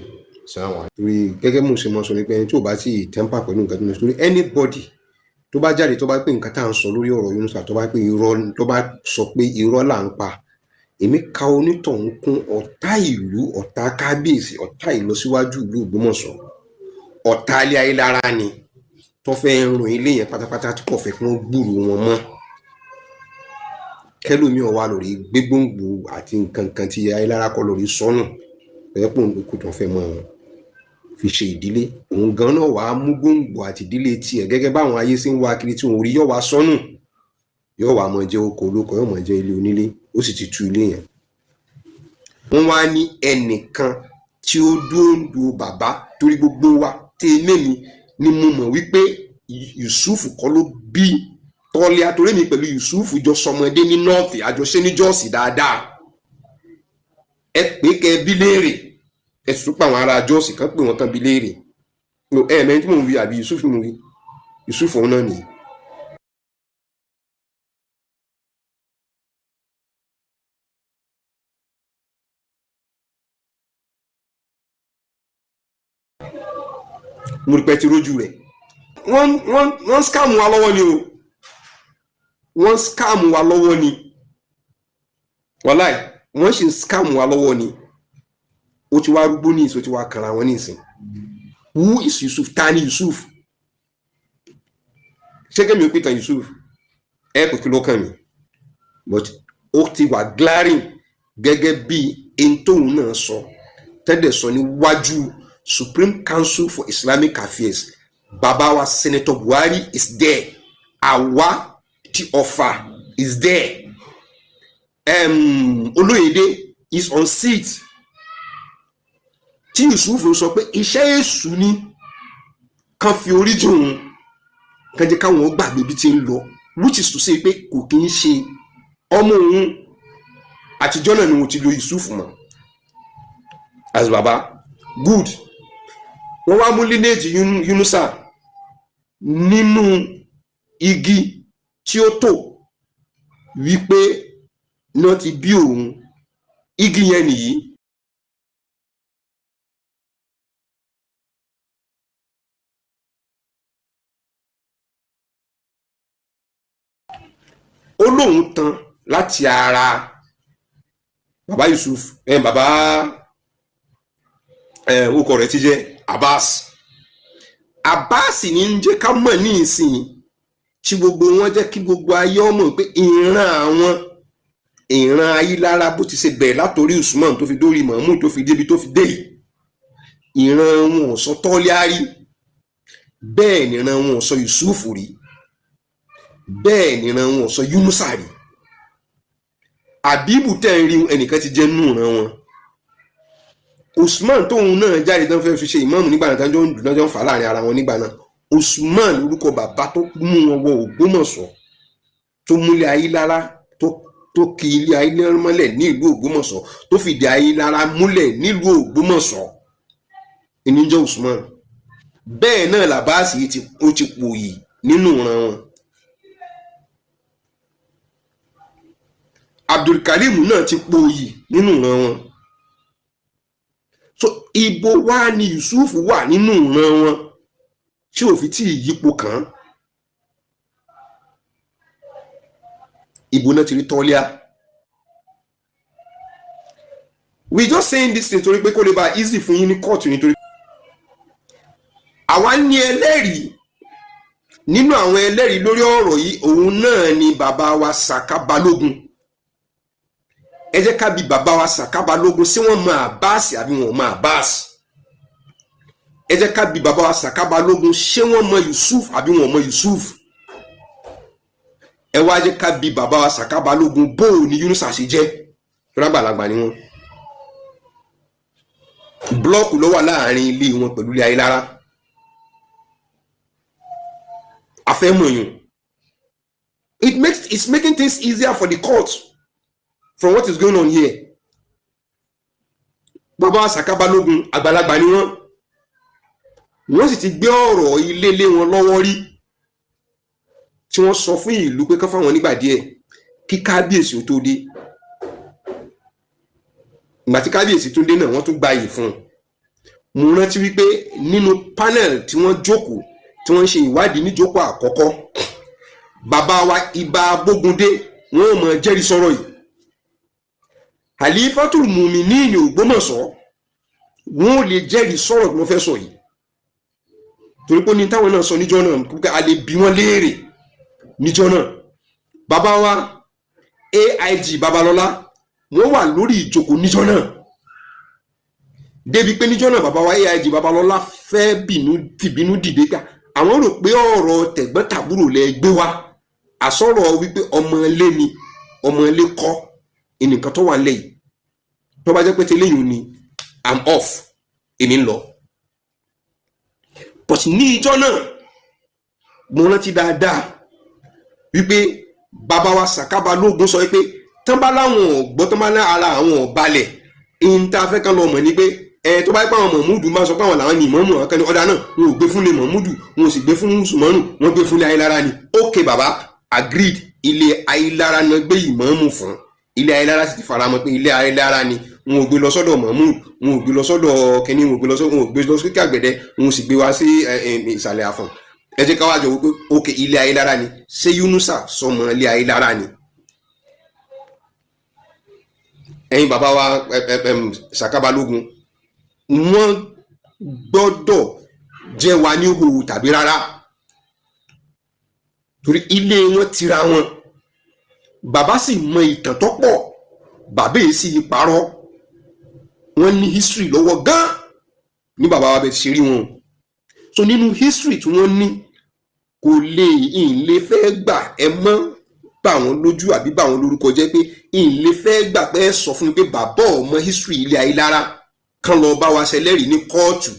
Assalamu alaikum. torí gẹ́gẹ́ mo ṣe mọ sọ ni pé ẹni tí ò bá tí ì tẹ́ḿpà pẹ̀lú nǹkan tó ní torí anybody tó bá jáde tó bá pé nǹkan tá à ń sọ lórí ọ̀rọ̀ Yunusa tó bá pé irọ́ tó bá sọ pé irọ́ là ń pa èmi ka onítọ̀hún kún ọ̀tá ìlú ọ̀tá kábíyèsí ọ̀tá ìlọsíwájú ìlú Ògbómọ̀ṣọ́ ọ̀tá ilé ayélujára ni tó fẹ́ run ilé yẹn pátápátá tí kò fẹ́ kí wọ́n gbúrò wọn mọ́ kẹlòmí ọ̀wá lórí gbégbóngbò àti nǹkan kan tí ayélujára kọ lórí sọnù pẹ̀lẹ́pọ̀ òkú tó fẹ́ mọ́ fi ṣe ìdílé òun gan náà wàá mú gbòǹgbò àti ìdílé tiẹ̀ gẹ́gẹ́ báwọn ayé sí ń wá kiri tí òun rí yọ̀ wá sọnù yóò wá mọ̀ jẹ́ oko olóko yóò mọ̀ jẹ́ ilé onílé ó sì ti tu ilé yẹn. wọ́n wá ní ẹnìkan tí ó dóńdó bàbá torí gbogbo wa tẹ́ mẹ́mi ni mo mọ̀ wípé Yusuf kọ́ ló bí tọ́lẹ̀ àtòrẹ́ mi pẹ̀lú Yusuf jọ sọmọdé ní nọ́ọ̀fì àjọṣe ní jọ́ọ̀sì dáadáa ẹ pé kẹ́ bí léèrè ẹ sì tún pa àwọn ará jọ́ọ̀sì kan pé wọ́n kan bí léèrè mẹ́rin tí mò ń wí àbí Yusuf mo wí Yusuf òun náà nìyí. mo rí pé ti rójú rẹ̀ wọ́n scam wa lọ́wọ́ ni o wọ́n scam wa lọ́wọ́ ni wàláì wọ́n sì ń scam wa lọ́wọ́ ni ó ti wá rúgbó ní ìsìn ó ti wá kàrà wọn ní ìsìn who is Yusuf ta ni Yusuf ṣé kẹ́mi ò pè tán Yusuf ẹ kò kí ló kàn mí but ó ti wà glaring gẹ́gẹ́ bí entóhun náà sọ tẹ́lẹ̀ sọ níwájú Supreme Council for Islamic Affairs bàbá wa Senator Buhari is there àwa ti Ọ̀fà is there Olóyèdè is on seat tí Yusuf sọ pé iṣẹ́ èṣù ni kan fi orí jù òun kan jẹ́ káwọn gbàgbé bí ti ń lọ which is to say pé kò kí ń ṣe ọmọ òun àtijọ́ náà ni wọ́n ti lo Yusuf mọ́ as baba good wọ́n wá mú lineage Yunusa nínú igi tí ó tò wípé náà ti bí òun igi yẹn nìyí ó lóun tán láti ara bàbá Yusuf bàbá orúkọ rẹ̀ ti jẹ́ Abbas ní ń jẹ́ ká mọ̀ ní ìsìn tí gbogbo wọn jẹ́ kí gbogbo ayé ọmọ pé ìran Ayílára bó ti ṣe bẹ̀rẹ̀ látòrí Usman tó fi dórí Mahmud tó fi débi tó fi dé ìran wọn ò sọ Tọ́líárì bẹ́ẹ̀ nìran wọn ò sọ Yusuf rí bẹ́ẹ̀ nìran wọn ò sọ Yunusa rí Àbíbù tẹ́ ń rí ẹnìkan ti jẹ́ nù ran wọn Usman tóun náà jáde tán fẹ́ fi ṣe ìmáàmù nígbà náà tán jọ ń fà láàrin ara wọn nígbà náà Usman lórúkọ bàbá tó mú wọn wọ Ògbómọ̀ṣọ́ tó múlẹ̀ Ayílára tó kì ilé Ayílára mọ́lẹ̀ ní ìlú Ògbómọ̀ṣọ́ tó fìdí Ayílára múlẹ̀ nílùú Ògbómọ̀ṣọ́ ìníjọ́ Usman bẹ́ẹ̀ náà làbáàsì ó ti pòyì nínú ìran wọn Abdulkarim náà ti pòyì nínú ìran wọn so ibo wá ni Yusuf wà nínú ìran wọn tí ò fi tí ìyípo kàn án ibo náà ti rí Tọ́líà we just saying this nítorí pé kó lè bá easy fún yín ní kóòtù nítorí àwa ní ẹlẹ́rìí nínú àwọn ẹlẹ́rìí lórí ọ̀rọ̀ yìí òun náà ni bàbá wa Saka Balógun ẹ jẹ́ ká bi bàbá wa Saka Balógun ṣé wọ́n mọ Abbas àbí wọn mọ Abbas ẹ jẹ́ ká bi bàbá wa Saka Balógun ṣé wọ́n mọ Yusuf àbí wọn mọ Yusuf ẹ wá jẹ́ ká bi bàbá wa Saka Balógun bó ni Yunusa ṣe jẹ́ rágbàlagbà ni wọ́n blọọkù ló wà láàrin ilé wọn pẹ̀lú ilé Ayílára afẹ́mọ̀yún it's making things easier for the court from what is going on here. Bàbá Saka Balógun àgbàlagbà ni wọ́n sì ti gbé ọ̀rọ̀ ilé lé wọn lọ́wọ́ rí tí wọ́n sọ fún ìlú pé kán fáwọn nígbà díẹ̀ kí kábíyèsí ó tó dé ìgbà tí kábíyèsí tó dé náà wọ́n tún gbayì fún un mo rántí wípé nínú panel tí wọ́n jókòó tí wọ́n ń ṣe ìwádìí níjókòó àkọ́kọ́ bàbá wa Ìbà Bógúndé wọ́n ò mọ̀ jẹ́rìí sọ̀rọ̀ yìí Khalifatul Muminin Ògbómọ̀ṣọ́ wọn ò lè jẹ́rìí sọ̀rọ̀ tí wọ́n fẹ́ sọ yìí torí pé ní táwọn náà sọ níjọ́ náà pé a lè bí wọ́n léèrè níjọ́ náà bàbá wa AIG Babalọ́lá wọ́n wà lórí ìjókòó níjọ́ náà débi pé níjọ́ náà bàbá wa AIG Babalọ́lá fẹ́ tìbínú dìde ká àwọn rò pé ọ̀rọ̀ tẹ̀gbọ́n-tàbúrò lẹ gbé wá àsọ̀rọ̀ wípé ọmọ ilé ni ọmọ ilé kọ́ ẹnìkan tó wà lẹ́yìn tó bá jẹ́ pé tẹ́lẹ̀ yìí ni I'm off èmi ń lọ but ní ìjọ náà mo rántí dáadáa wípé bàbá wa Saka Balógun sọ pé tán bá láwọn ọ̀gbọ́n tán bá lá ara àwọn ọ̀balẹ̀ ìyìn tá a fẹ́ kán lọ mọ̀ ní pé tó bá yẹ pé àwọn Mahmudu máa sọ pé àwọn làwọn ní ìmọ̀ọ́mù àwọn kan ní ọ̀dà náà wọn ò gbé fún lé Mahmudu wọn ò sì gbé fún Sùmọ́nù wọn gbé fún lé Ayílára ni ok bàbá agreed ilé Ayílára náà gbé ìmọ̀ọ́mù fún ilé Ayélára sì ti faramọ́ pé ilé Ayélára ni, wọn ò gbé lọ sọ́dọ̀ Mahmood, wọn ò gbé lọ sọ́dọ̀ kínní, wọn ò gbé lọ sókè Àgbẹ̀dẹ, wọn ò sì gbé wá sí ìsàlẹ̀ Àfọ̀n. ẹ jẹ́ ká wá jọ wípé òkè ilé Ayélára ni, ṣé Yunusa sọmọ ilé Ayélára ni? ẹ̀yin bàbá wa Saka Balógun, wọ́n gbọ́dọ̀ jẹ́ wa ní òhò tàbí rárá, torí ilé wọn tira wọn. Bàbá sì mọ ìtàn tó pọ̀, bàbá yìí sì parọ́, wọ́n ní history lọ́wọ́ gan ní bàbá wa bẹ́ẹ̀ ti ṣe rí wọn. So nínú history tí wọ́n ní, kò lè ìlé fẹ́ gbà ẹ mọ́ bà wọ́n lójú àbí bà wọ́n lórúkọ jẹ́ pé ìlé fẹ́ gbà pé ẹ sọ fún mi pé bàbá ọmọ history ilé Ayélára kan lọ bá wa ṣẹlẹ́rìí ní kóòtù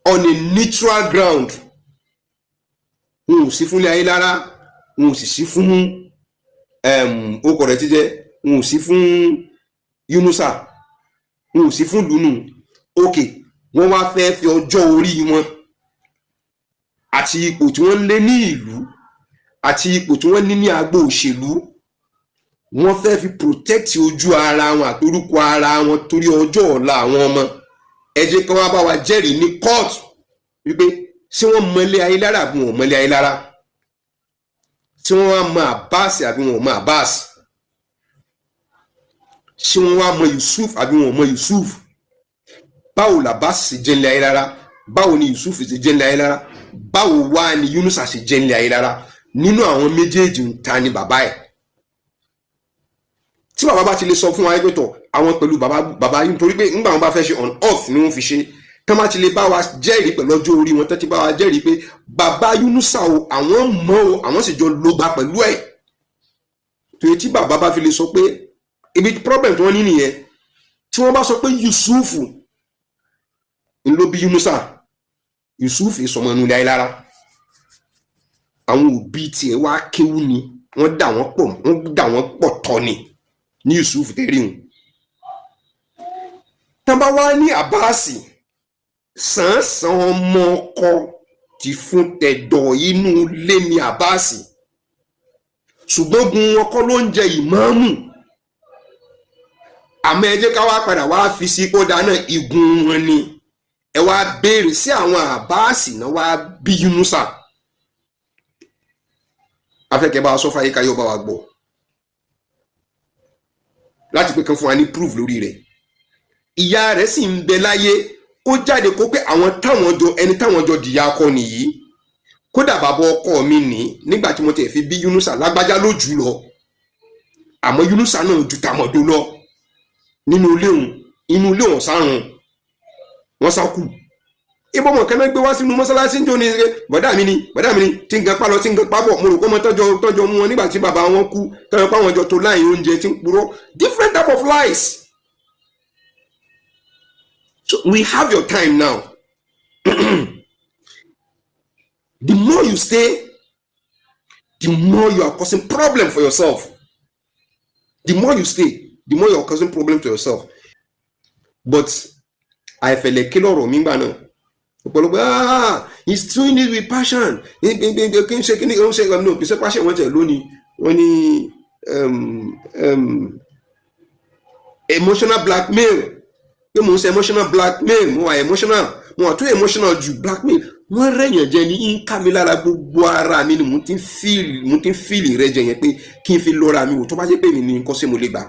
on a neutral ground. Wọn ò sí fún ilé Ayélára, wọn ò sì sí fún okọ̀ rẹ̀ ti jẹ́, wọn ò sí fún Yunusa, wọn ò sí fún lùnú. Okay, wọ́n wá fẹ́ fi ọjọ́ orí wọn àti ipò tí wọ́n lé ní ìlú àti ipò tí wọ́n ní ní agbo òṣèlú, wọ́n fẹ́ fi protect ojú ara wọn àti orúkọ ara wọn torí ọjọ́ ọ̀la àwọn ọmọ. ẹ jẹ́ kí wọ́n bá wa jẹ́rìí ní court wípé ṣé wọ́n mọlé Ayélára àbí wọn ò mọlé Ayélára, ṣé wọ́n wá mọ Abbas àbí wọn ò mọ Abbas, ṣé wọ́n wá mọ Yusuf àbí wọn ò mọ Yusuf. Báwo l'Abbas ṣe jẹ́ ilé Ayélára, báwo ni Yusuf ṣe jẹ́ ilé Ayélára, báwo wá ni Yunusa ṣe jẹ́ ilé Ayélára? Nínú àwọn méjèèjì ń ta ni bàbá ẹ̀? Tí bàbá bá ti lè sọ fún wa pé tọ̀ àwọn pẹ̀lú bàbá yìí, nítorí pé nígbà wọn bá fẹ́ ṣe on off ni wọ́n fi ṣe, tán bá ti lè bá wa jẹ́rìí pẹ̀lú ọjọ́ orí wọn, tán ti bá wa jẹ́rìí pé bàbá Yunusa o àwọn mọ̀ o, àwọn sì jọ lógbà pẹ̀lú ẹ̀. Torí tí bàbá bá fi lè sọ pé ibi problem tí wọ́n ní nìyẹn, tí wọ́n bá sọ pé Yusufu ń ló bí Yunusa, Yusuf sọmọ inú ilé Ayélára, àwọn òbí tiẹ̀ wá kéwú ni, wọ́n dà wọ́n pọ̀ tọ́ ni ní Yusuf tẹ́rí hùn. Tán bá wá ní Abbasi, sàn-án ọmọ ọkọ ti fún tẹ̀dọ̀ inú ilé ní Abbasi, ṣùgbọ́n gun ọkọ ló ń jẹ ìmáàmù. Àmọ́ ẹ jẹ́ ká wá padà wá fi sí kódà náà igun wọn ni. Ẹ wá béèrè sí àwọn Abbasi náà wá bí Yunusa. Afẹ́kẹ́ bá sọ fáyé káyọ̀ bá wa gbọ́ láti pé kan fún wa ní proof lórí rẹ̀. Ìyá rẹ̀ sì ń bẹ láyé kó jáde kó pé ẹni táwọn jọ dìyà akọ nìyí. Kódà bàbá ọkọ mi ní nígbà tí mo tẹ̀ fi bí Yunusa, lágbájá ló jù lọ, àmọ́ Yunusa náà ju tàmọ̀dó lọ nínú ilé òun, inú ilé òun sárun wọ́n sá kù. Ibọ́ mọ̀ kẹ́mẹ́ gbé wá sínú mọ́sálásí ń jò ní ṣe bọ̀dá mi ni tí ń gan pálọ tí ń gan pábọ̀, mo rò pé ọmọ tọ́jọ́ mú wọn nígbà tí bàbá wọn kú, tọ́jọ́ pá wọn jọ tó láì oúnjẹ tí ń purọ́. Different type of lies. So we have your time now. The more you stay, the more you are causing problem for yourself. The more you stay, the more you are causing problem to yourself. But àìfẹ̀lẹ̀ kí lọ́rọ̀ mi gbà náà ọ̀pọ̀lọpọ̀ he's doing it with passion, kí n ṣe kí ni ó ń ṣe no kì í ṣe passion wọ́n tẹ̀ lónìí wọ́n ní emotional blackmail, pé mo ń ṣe emotional blackmail, mo wà emotional, mo wà too emotional ju blackmail. Wọ́n rẹ̀yàn jẹ ní ń ká mi lára, gbogbo ara mi ni mo ti ń fíìlì rẹ jẹ yẹn pé kí n fi lọ́ra mi wò tó bá jẹ́ pé mi ní nǹkan ṣe mo lè gbà.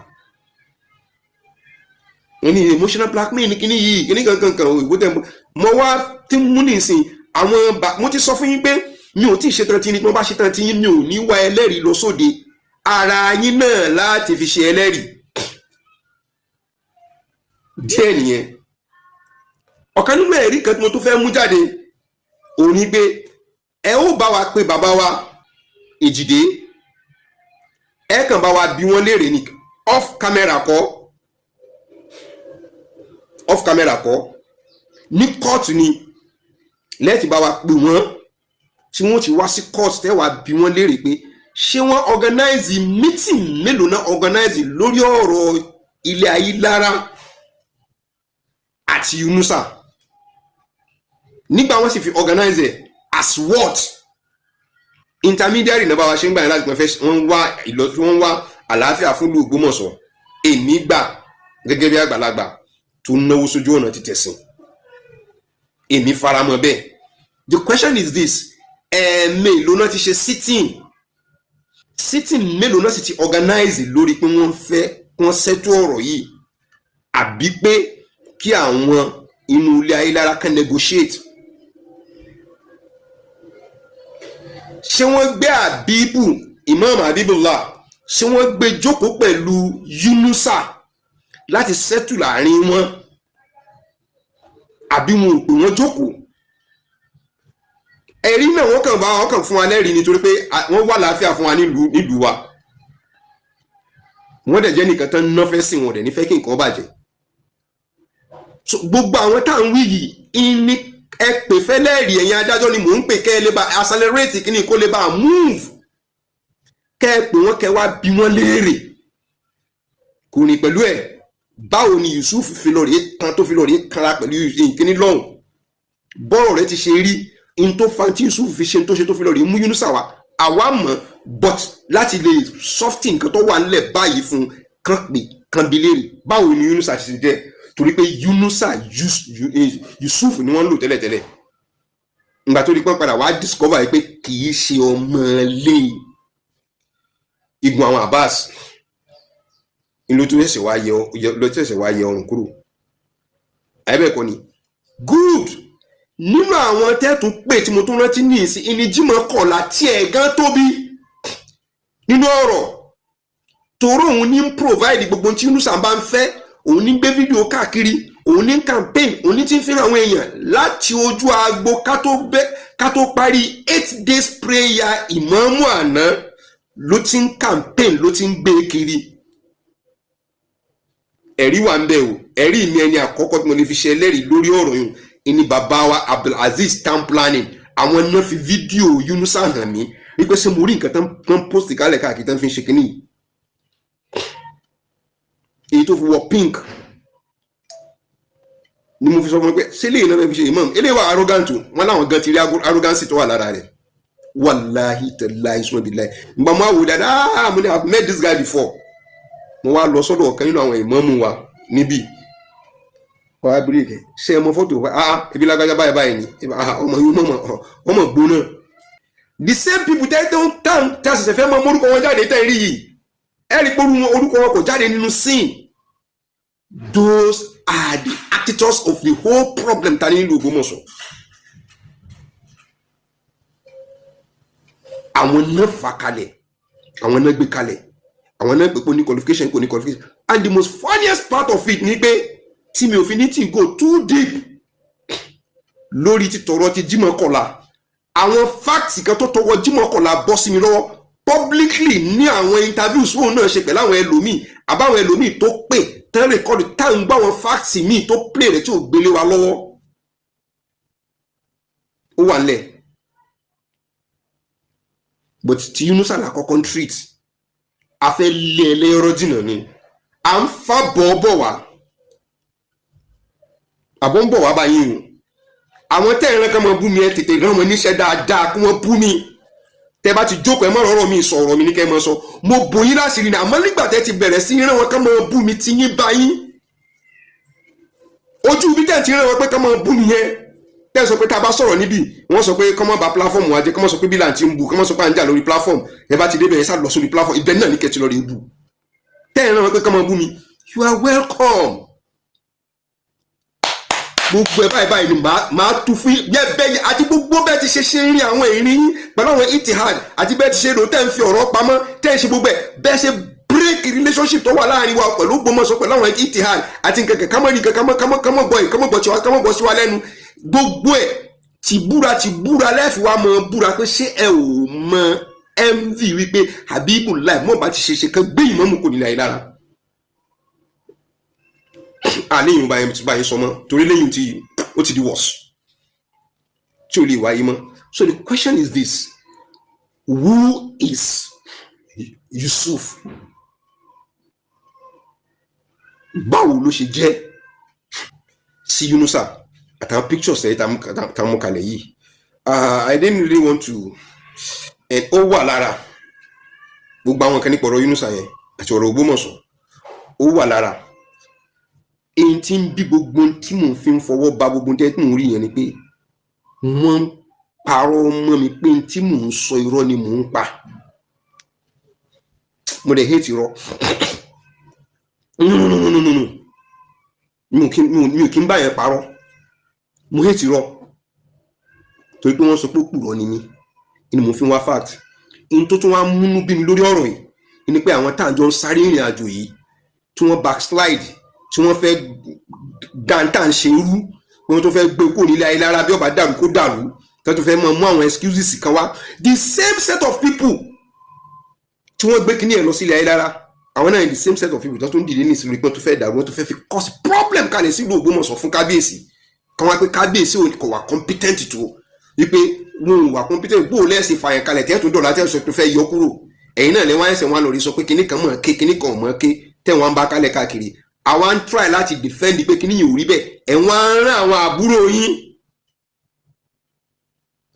Wọ́n ní emotional blackmail ní kíní yìí kíní kankan òyìnbó tẹ̀ mọ́ wá tí mú nìsín àwọn mo ti sọ fún yín pé mi ò tí ì ṣetán tí yín, mo bá ṣetán tí yín mi ò ní wá ẹlẹ́rìí lọ sóde, ara yín náà láti fi ṣe ẹlẹ́rìí. Díẹ̀ nìyẹn. Ọ̀kan nínú ẹ̀rí kan tí mo tún fẹ́ mú jáde òun ni pé ẹ ó bá wa pé bàbá wa Èjìdé, ẹ kàn bá wa bí wọ́n léèrè ní off camera kọ́ ní kóòtù ni lẹ́ẹ̀tì bá wa pè wọ́n tí wọ́n ti wá sí kóòtù tẹ́ wá bí wọ́n léèrè pé ṣé wọ́n organize meeting mélòó náà organize lórí ọ̀rọ̀ ilé Ayélára àti Yunusa, nígbà wọ́n sì fi organize as what intermediary náà bá wa ṣe ń gbà yẹn láti pẹ́ fẹ́ wọ́n wá àlàáfíà fún ìlú Ògbómọ̀ṣọ́. èmi gbà gẹ́gẹ́ bí àgbàlagbà tó náwó sójú ọ̀nà ti tẹ̀sìn, èmi faramọ́ bẹ́ẹ̀. The question is this: mélòó náà ti ṣe sitting mélòó náà sì ti organize lórí pé wọ́n fẹ́ wọ́n ṣètò ọ̀rọ̀ yìí, àbí pé kí àwọn inú ilé ayélujára kan negotiate? Ṣé wọ́n gbé Habibu, Imam Habibullah, ṣé wọ́n gbé jókòó pẹ̀lú Yunusa láti settle láàrin wọn, àbí wọn ò pè wọ́n jókòó? Ẹ̀rí náà wọ́n kàn fún wa lẹ́rìí nítorí pé wọ́n wà láàfíà fún wa nílùú wa, wọ́n dẹ̀ jẹ́ nìkan tán ná fẹ́ sìn wọn dẹ̀ nífẹ̀ẹ́ kí nǹkan bàjẹ́. So gbogbo àwọn tá à ń wí yìí ní ẹ pè fẹ́ lẹ́rìí, ẹ̀yin adájọ́ ni mò ń pè kẹ́ ẹ lè bá accelerate kí ni kó lè bá move, kẹ́ ẹ pè wọ́n kẹ́ wá bí wọ́n léèrè. Kò ní pẹ̀lú ẹ̀ báwo ni Yusuf fi lọ rèé kan tó fi lọ rèé kanra pẹ̀lú ìkíní lọ́hùn, bọ́ọ̀rọ̀ rẹ ti ṣe rí in tó fa tí Yusuf fi ṣe tó fi lọ rèé mú Yunusa wá, àwa mọ̀, but láti lè soften nǹkan tó wà nílẹ̀ báyìí fún kan pè kan bí léèrè báwo ni Yunusa ti ṣe jẹ́, torí pé Yunusa Yusuf ni wọ́n lò tẹ́lẹ̀tẹ́lẹ̀, ìgbà tó di pọ́n padà wá discover pé kì í ṣe ọmọ ilé igun àwọn Abbas, ìlú tó ṣẹ̀ṣẹ̀ wá yẹ ọrùn kúrò. Àyẹ́bẹ̀ẹ́kọ́ ni good nínú àwọn tẹ́tù pé tí mo tún rántí ní ìsìn ìníjímọ̀ kọ̀ọ̀lá tí ẹ̀ gan tóbi nínú ọ̀rọ̀, tòró òun ní provide gbogbo tí Yunusa bá ń fẹ́, òun ní gbé fídíò káàkiri, òun ní campaign, òun ní tí ń fi àwọn èèyàn láti ojú agbo ká tó parí 8 days prayer ìmáàmù àná ló ti ń campaign, ló ti ń gbé kiri. Ẹ̀rí wà ń bẹ̀ o, ẹ̀rí mi ẹni àkọ́kọ́ tí mo lè fi ṣe ẹlẹ́rìí lórí ọ̀rọ̀ yìí ìní bàbá wa Abdulaziz Town Planning, àwọn náà fi fídíò Yunusa hàn mí wípé ṣé mo rí nǹkan tán post kálẹ̀ káàkiri tán fi ń ṣe kínní, èyí tó fi wọ pink ni mo fi sọ fún mi pé ṣé lè náà fi ṣe imam eléyìí wà arrogant o, wọn láwọn gan ti rí arrogance tó wà lára rẹ̀, wàláhì tàláhì sùnmọ́ bíláhì. Ìgbà mo wò dáadáa, mo ní I've met this guy before, mo wá lọ sọ́dọ̀ ọ̀kan nínú àwọn ìmáàmù wa níbí, wọ́n á bírí ìkẹ́ ṣe ẹmọ fọ́tò ibi lágbájá báyìí ni ọmọ yìí ọmọ gbóná. The same people tá a ṣẹ̀ṣẹ̀ fẹ́ mọ orúkọ wọn jáde tẹ́ rí yìí, ẹ̀rí pé orúkọ wọn kò jáde nínú scene. Those are the actors of the whole problem ta ní ìlú Ògbómọ̀ṣọ́. Àwọn náà fà kalẹ̀, àwọn náà gbé kalẹ̀, àwọn náà pè pé ní qualification kò ní qualification, and the most funniest part of it ni pé tí mi ò fi ní tí go too deep lórí títọrọ ti Jímọ̀ Kọ̀lá, àwọn facts kan tó tọwọ́ Jímọ̀ Kọ̀lá bọ́ sí mi lọ́wọ́ publicly ní àwọn interviews wọn náà ṣe pẹ̀lú àwọn ẹlòmíì àbáwọn ẹlòmíì tó pè tán rẹ̀kọ́dù tá ń gbá àwọn facts míì tó play rẹ̀ tí ò gbélé wa lọ́wọ́, ó wà nílẹ̀. But tí Yunusa là kọ́kọ́ ń treat, a fẹ́ lé ẹlẹ́rọ jìnnà ni, à ń fa bọ̀ wá, àbọ̀ ń bọ̀ wá báyìí o. Àwọn tẹ́ ìran kan mọ bú mi, ẹ tètè rán wọn níṣẹ́ dáadáa kí wọ́n bú mi. Tẹ́ bá ti jókòó ẹ mọ̀ ọ̀rọ̀ mi sọ̀rọ̀ mi ní kẹ́ ẹ mọ̀ sọ, mo bò yín láṣìírí ní, àmọ́ nígbà tẹ́ ti bẹ̀rẹ̀ sí rán wọn kán mọ bú mi tí yín bá yín. Ojú bí tẹ́ ti rán wọn pé kán mọ bú mi yẹn, tẹ́ sọ pé tá a bá sọ̀rọ̀ níbí, wọ́n sọ pé kán mọ̀ bá platform wa jẹ́, kán mọ̀ sọ pé bí là ń ti ń bu, kán mọ̀ sọ pé à ń jà lórí platform, ẹ bá ti débẹ̀ ẹ sá lọ sórí platform, ibẹ̀ náà ní kẹ́ ti lọ rí bú. Tẹ́ ìran wọn pé kán mọ bú mi, you are welcome. Gbogbo ẹ báyìí ni màá tu fún bẹ́ẹ̀ àti gbogbo bẹ́ẹ̀ ti ṣe ń rí àwọn ìrìn yín pẹ̀lú àwọn Itihad àti bẹ́ẹ̀ ti ṣe rò tẹ́ ń fi ọ̀rọ̀ pamọ́ tẹ́ ń ṣe gbogbo ẹ̀ bẹ́ẹ̀ ṣe break relationship tó wà láàrin wa pẹ̀lú Ògbómọ̀ṣọ́ pẹ̀lú àwọn Itihad àti nǹkan kámọ́ ní nǹkan kámọ́ bọ̀ sí wa lẹ́nu, gbogbo ẹ̀ ti búra lẹ́ẹ̀fì wa mọ̀ búra pé ṣé ẹ ò mọ MV wípé Habibullah mọ̀ bá ti ṣe kan gbé ìmọ̀mù kò nílẹ̀ lára. Àléyìn báyìí sọmọ torí lẹ́yìn tí ó ti di worse tí ó lè wáyé mọ́. So the question is this: who is Yusuf? Báwo ló ṣe jẹ́ sí Yunusa àtàwọn pictures ẹ̀ tá mú kalẹ̀ yìí? I didn't really want to ó wà lára gbogbo àwọn kan nípa ọ̀rọ̀ Yunusa yẹn àti ọ̀rọ̀ Ògbómọ̀ṣọ́, ó wà lára èyí tí ń bí gbogbo tí mò ń fi ń fọwọ́ ba gbogbo tẹ́ tí mò ń rí yẹn ni pé wọ́n ń parọ́ mọ́ mi pé tí mò ń sọ irọ́ ni mò ń pa mo dẹ̀ hate irọ́ mi ò kí ń bá yẹn parọ́ mo hate irọ́ torí pé wọ́n sọ pé òpùrọ́ ni mí ni mo fi ń wá fact in tó tún wá múnú bí mi lórí ọ̀rọ̀ yìí ni pé àwọn tá à ń jọ ń sáré ìrìn àjò yìí tí wọ́n backslide tí wọ́n fẹ́ dáńtà ń ṣe irú pé wọ́n tó fẹ́ gbé kó nílé ayé lára bí ọba dàrú kó dàrú tí wọ́n tó fẹ́ mú àwọn excuses kan wá the same set of people tí wọ́n gbé kíní ẹ̀ lọ sílé ayé lára àwọn náà the same set of people tó ń dìde ní ìsinmi pé wọ́n tó fẹ́ dàrú wọ́n tó fẹ́ fi cause problem kalẹ̀ sílùú Ògbómọ̀ṣọ́ fún kábíyèsí kan wá pé kábíyèsí kò wà competent tó wípé wọn ò wà competent bó o lẹ́sìn fàyàn kalẹ̀ tẹ́ tó dọ̀là tẹ́ sọ pé fẹ́ yọ kúrò ẹ̀yin náà lẹ́wọ́n ẹ̀sẹ̀ wọn lórí sọ pé kíní kan mọ̀ ké kíní kan mọ̀ ké tẹ́ wọn bá kalẹ̀ káàkiri àwa ń try láti defend pé kíní yìí ò rí bẹ́ẹ̀ ẹ̀wọ̀n á rán àwọn àbúrò yín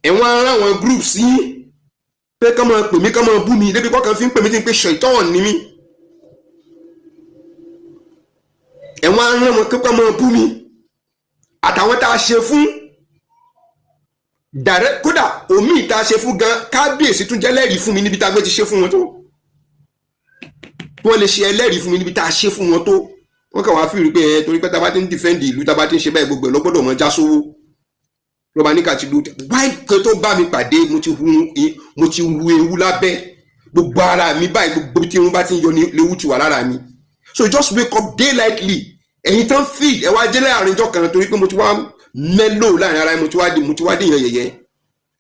ẹ̀wọ̀n á rán àwọn groups yín pé kọ́ máa pè mí kọ́ máa bú mi débi kọ́kàn fi ń pè mí tí ń pè ṣaitan ní mí ẹ̀wọ̀n á rán wọn kọ́ máa bú mi àtàwọn tá a ṣe fún direct kódà omi ìta ṣe fún gan kábíyèsí tún jẹ́ ẹlẹ́rìí fún mi níbi tá a gbé ti ṣe fún wọn tó wọ́n lè ṣe ẹlẹ́rìí fún mi níbi tá a ṣe fún wọn tó wọ́n kàn wá fi rí pé ẹ torí pé tá a bá ti ń defend ìlú tá a bá ti ń ṣe báyìí gbogbo ẹ̀ lọ́gbọ́dọ̀ mọ́ já sówó lọ́ba ní kàtí ló wáyé kan tó bá mi pàdé mo ti hu ewu lábẹ́ gbogbo ara mi báyìí gbogbo tí irun bá ti ń yọ ní léwu ti wà lára mi so just wake up daylightly ẹ̀yin tán feed ẹ̀ wá jẹ́ láàrin ìjọ kan torí pé mo ti wá mẹ́lò láàrin ara mo ti wá dé yan yẹ̀yẹ́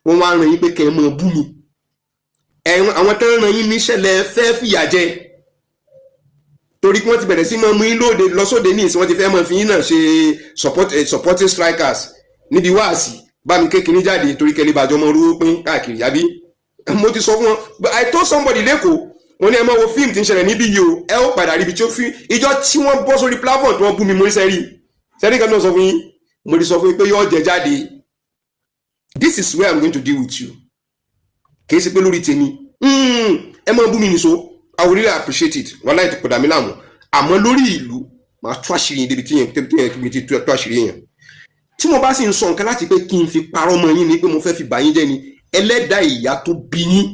wọ́n wá ràn yín pé kẹ́ ẹ mọ̀ bú mi àwọn tó ń ràn yín níṣẹ̀lẹ̀ fẹ́ fìyà jẹ torí pé wọ́n ti bẹ̀rẹ̀ sí máa mú yín lóde lọ́sọ̀dẹ̀ ní ìsìn wọ́n ti fẹ́ máa fi yín náà ṣe supporting strikers níbi wáàsí bá mi kékeré jáde torí kẹ́lẹ́ bàjọ́ ọmọ orúkọ pín káàkiri yàbí mo ti sọ fún wọn but I told somebody lẹ́kọ̀ọ́ wọ́n ní ẹ máa wo fíìmù tí ń ṣẹlẹ̀ níbí yìí o ẹ ó padà ríbi tí ó fi ìjọ tí wọ́n bọ́ sórí platform tí wọ́n bú mi mo rí sẹ́rí kan náà sọ fún yín mo ti sọ fún yín pé yóò jẹ jáde this is where I'm going to deal with you kìí ṣe pé lórí tèmi ẹ máa bú mi nìṣó I will really appreciate it wọ́n láì tó pọ̀dà mí láàmú àmọ́ lórí ìlú màá tó àṣírí yẹn débi tí yẹn ti tó àṣírí yẹn tí mo bá sì ń sọ nǹkan láti pé kí n fi parọ́ mọ́ yín ni pé mo fẹ́ fi bà yín jẹ́ ni ẹlẹ́dàá ìyá tó bí yín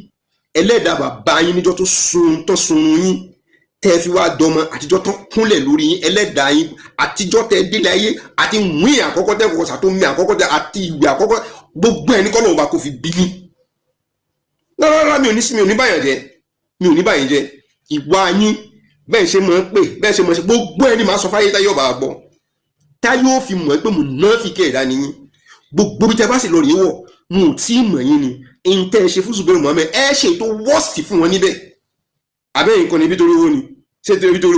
ẹlẹ́dàá bàbá yín níjọ́ tó sun yín tẹ́ fi wá dọmọ àtijọ́ tó kúnlẹ̀ lórí yín ẹlẹ́dàá yín àtijọ́ tẹ́ délé ayé àti wíìn àkọ́kọ́ tẹ́ kọ́kọ́ sàtó mi àkọ́kọ́ tẹ́ àti ìwé àkọ́kọ́ gbogbo ẹ̀ ní kọ́ lóun bá kó fi bí yín rárá mi ò ní báyìí jẹ́ ìwà yín bẹ́ẹ̀ ṣe mọ̀ pé bẹ́ẹ̀ ṣe mọ̀ ṣe gbogbo ẹ̀ ní máa sọ fáyé táyé ọba àgbọ̀ táyé ó fi mọ̀ pé mo náà fi kẹ́ ẹ̀dá nìyí gbogbo bí tẹ́ bá sì lọ rèé wọ̀ mo ò tí ì mọ̀ yín ni ẹ̀yin tẹ́ ẹ ṣe fún Zubairu Muhammed ẹ ṣe ètò worst fún wọn níbẹ̀ abẹ́yìn kan níbi torí owó ni ṣé torí torí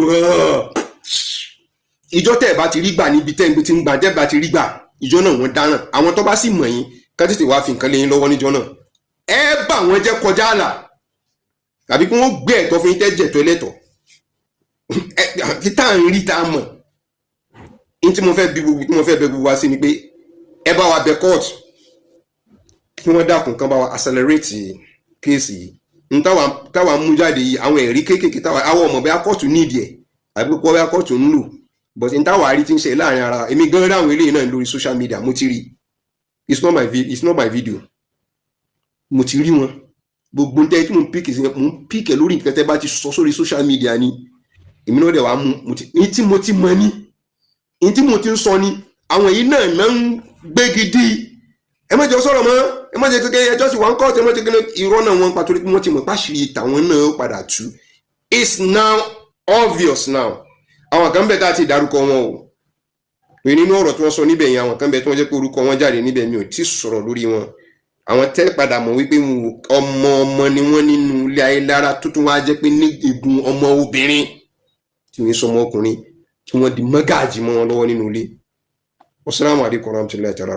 ìjọ tẹ́ ẹ bá ti rí gbà níbi tẹ́ ẹ ti ń gbà tẹ́ ẹ bá ti rí gbà ìjọ náà wọ́n dáràn àwọn tó bá sì mọ̀ yín ká tètè wá fi nǹkan lé yín lọ́wọ́ níjọ náà ẹ bá wọn jẹ́ kọjá àlà tàbí kí wọ́n gbé ẹ̀tọ́ fún yín tẹ́ jẹ̀tọ́ ẹlẹ́tọ̀ tá à ń rí tá a mọ̀ ní tí mo fẹ́ bẹ gbogbo wa sí ni pé ẹ bá wa bẹ court kí wọ́n dákun kan bá wa accelerate kéèsì yìí n táwa mú jáde yìí àwọn ẹ̀rí kéékèèké táwa àwọn ọmọ bẹ́ẹ̀ kóòtù nídìí ẹ̀ àbí pé bẹ́ẹ̀ kóòtù ń lò but n táwa rí ti ń ṣe láàrin ara èmi gan ráwọn eléyìí náà lórí social media mo ti rí it's not my video mo ti rí wọn gbogbo n tẹ́ tí mo ń píkẹ̀ lórí nǹkan tẹ́ bá ti sọ sórí social media ni èmi náà dẹ̀ wá mú ní tí mo ti mọ ní ní tí mo ti ń sọ ni àwọn èyí náà ń gbé gidi ẹ má jẹ́ sọ̀rọ̀ mọ́ ẹ má jẹ́ kékeré ẹjọ́ sì wọ́n ń kọ́ ẹ má jẹ́ kékeré irọ́ náà wọ́n pa torí pé wọ́n ti mọ̀ páṣírí tàwọn náà padà tú it's now obvious now àwọn kan bẹ̀ tá a ti dárúkọ wọn o pé nínú ọ̀rọ̀ tí wọ́n sọ níbẹ̀ yẹn àwọn kan bẹ̀ tí wọ́n jẹ́ pé orúkọ wọn jáde níbẹ̀ mi ò tí sọ̀rọ̀ lórí wọn àwọn tẹ́ padà mọ̀ wípé ọmọ ni wọ́n nínú ilé ayé lára tó tún wá jẹ́ pé ní igun ọmọ obìnrin tí wọ́n sọ ọmọ ọkùnrin tí wọ́n di mọ́gàjì mọ́ wọn lọ́wọ́ nínú ilé. Wassalamu alaikum warahmatullahi ta'ala.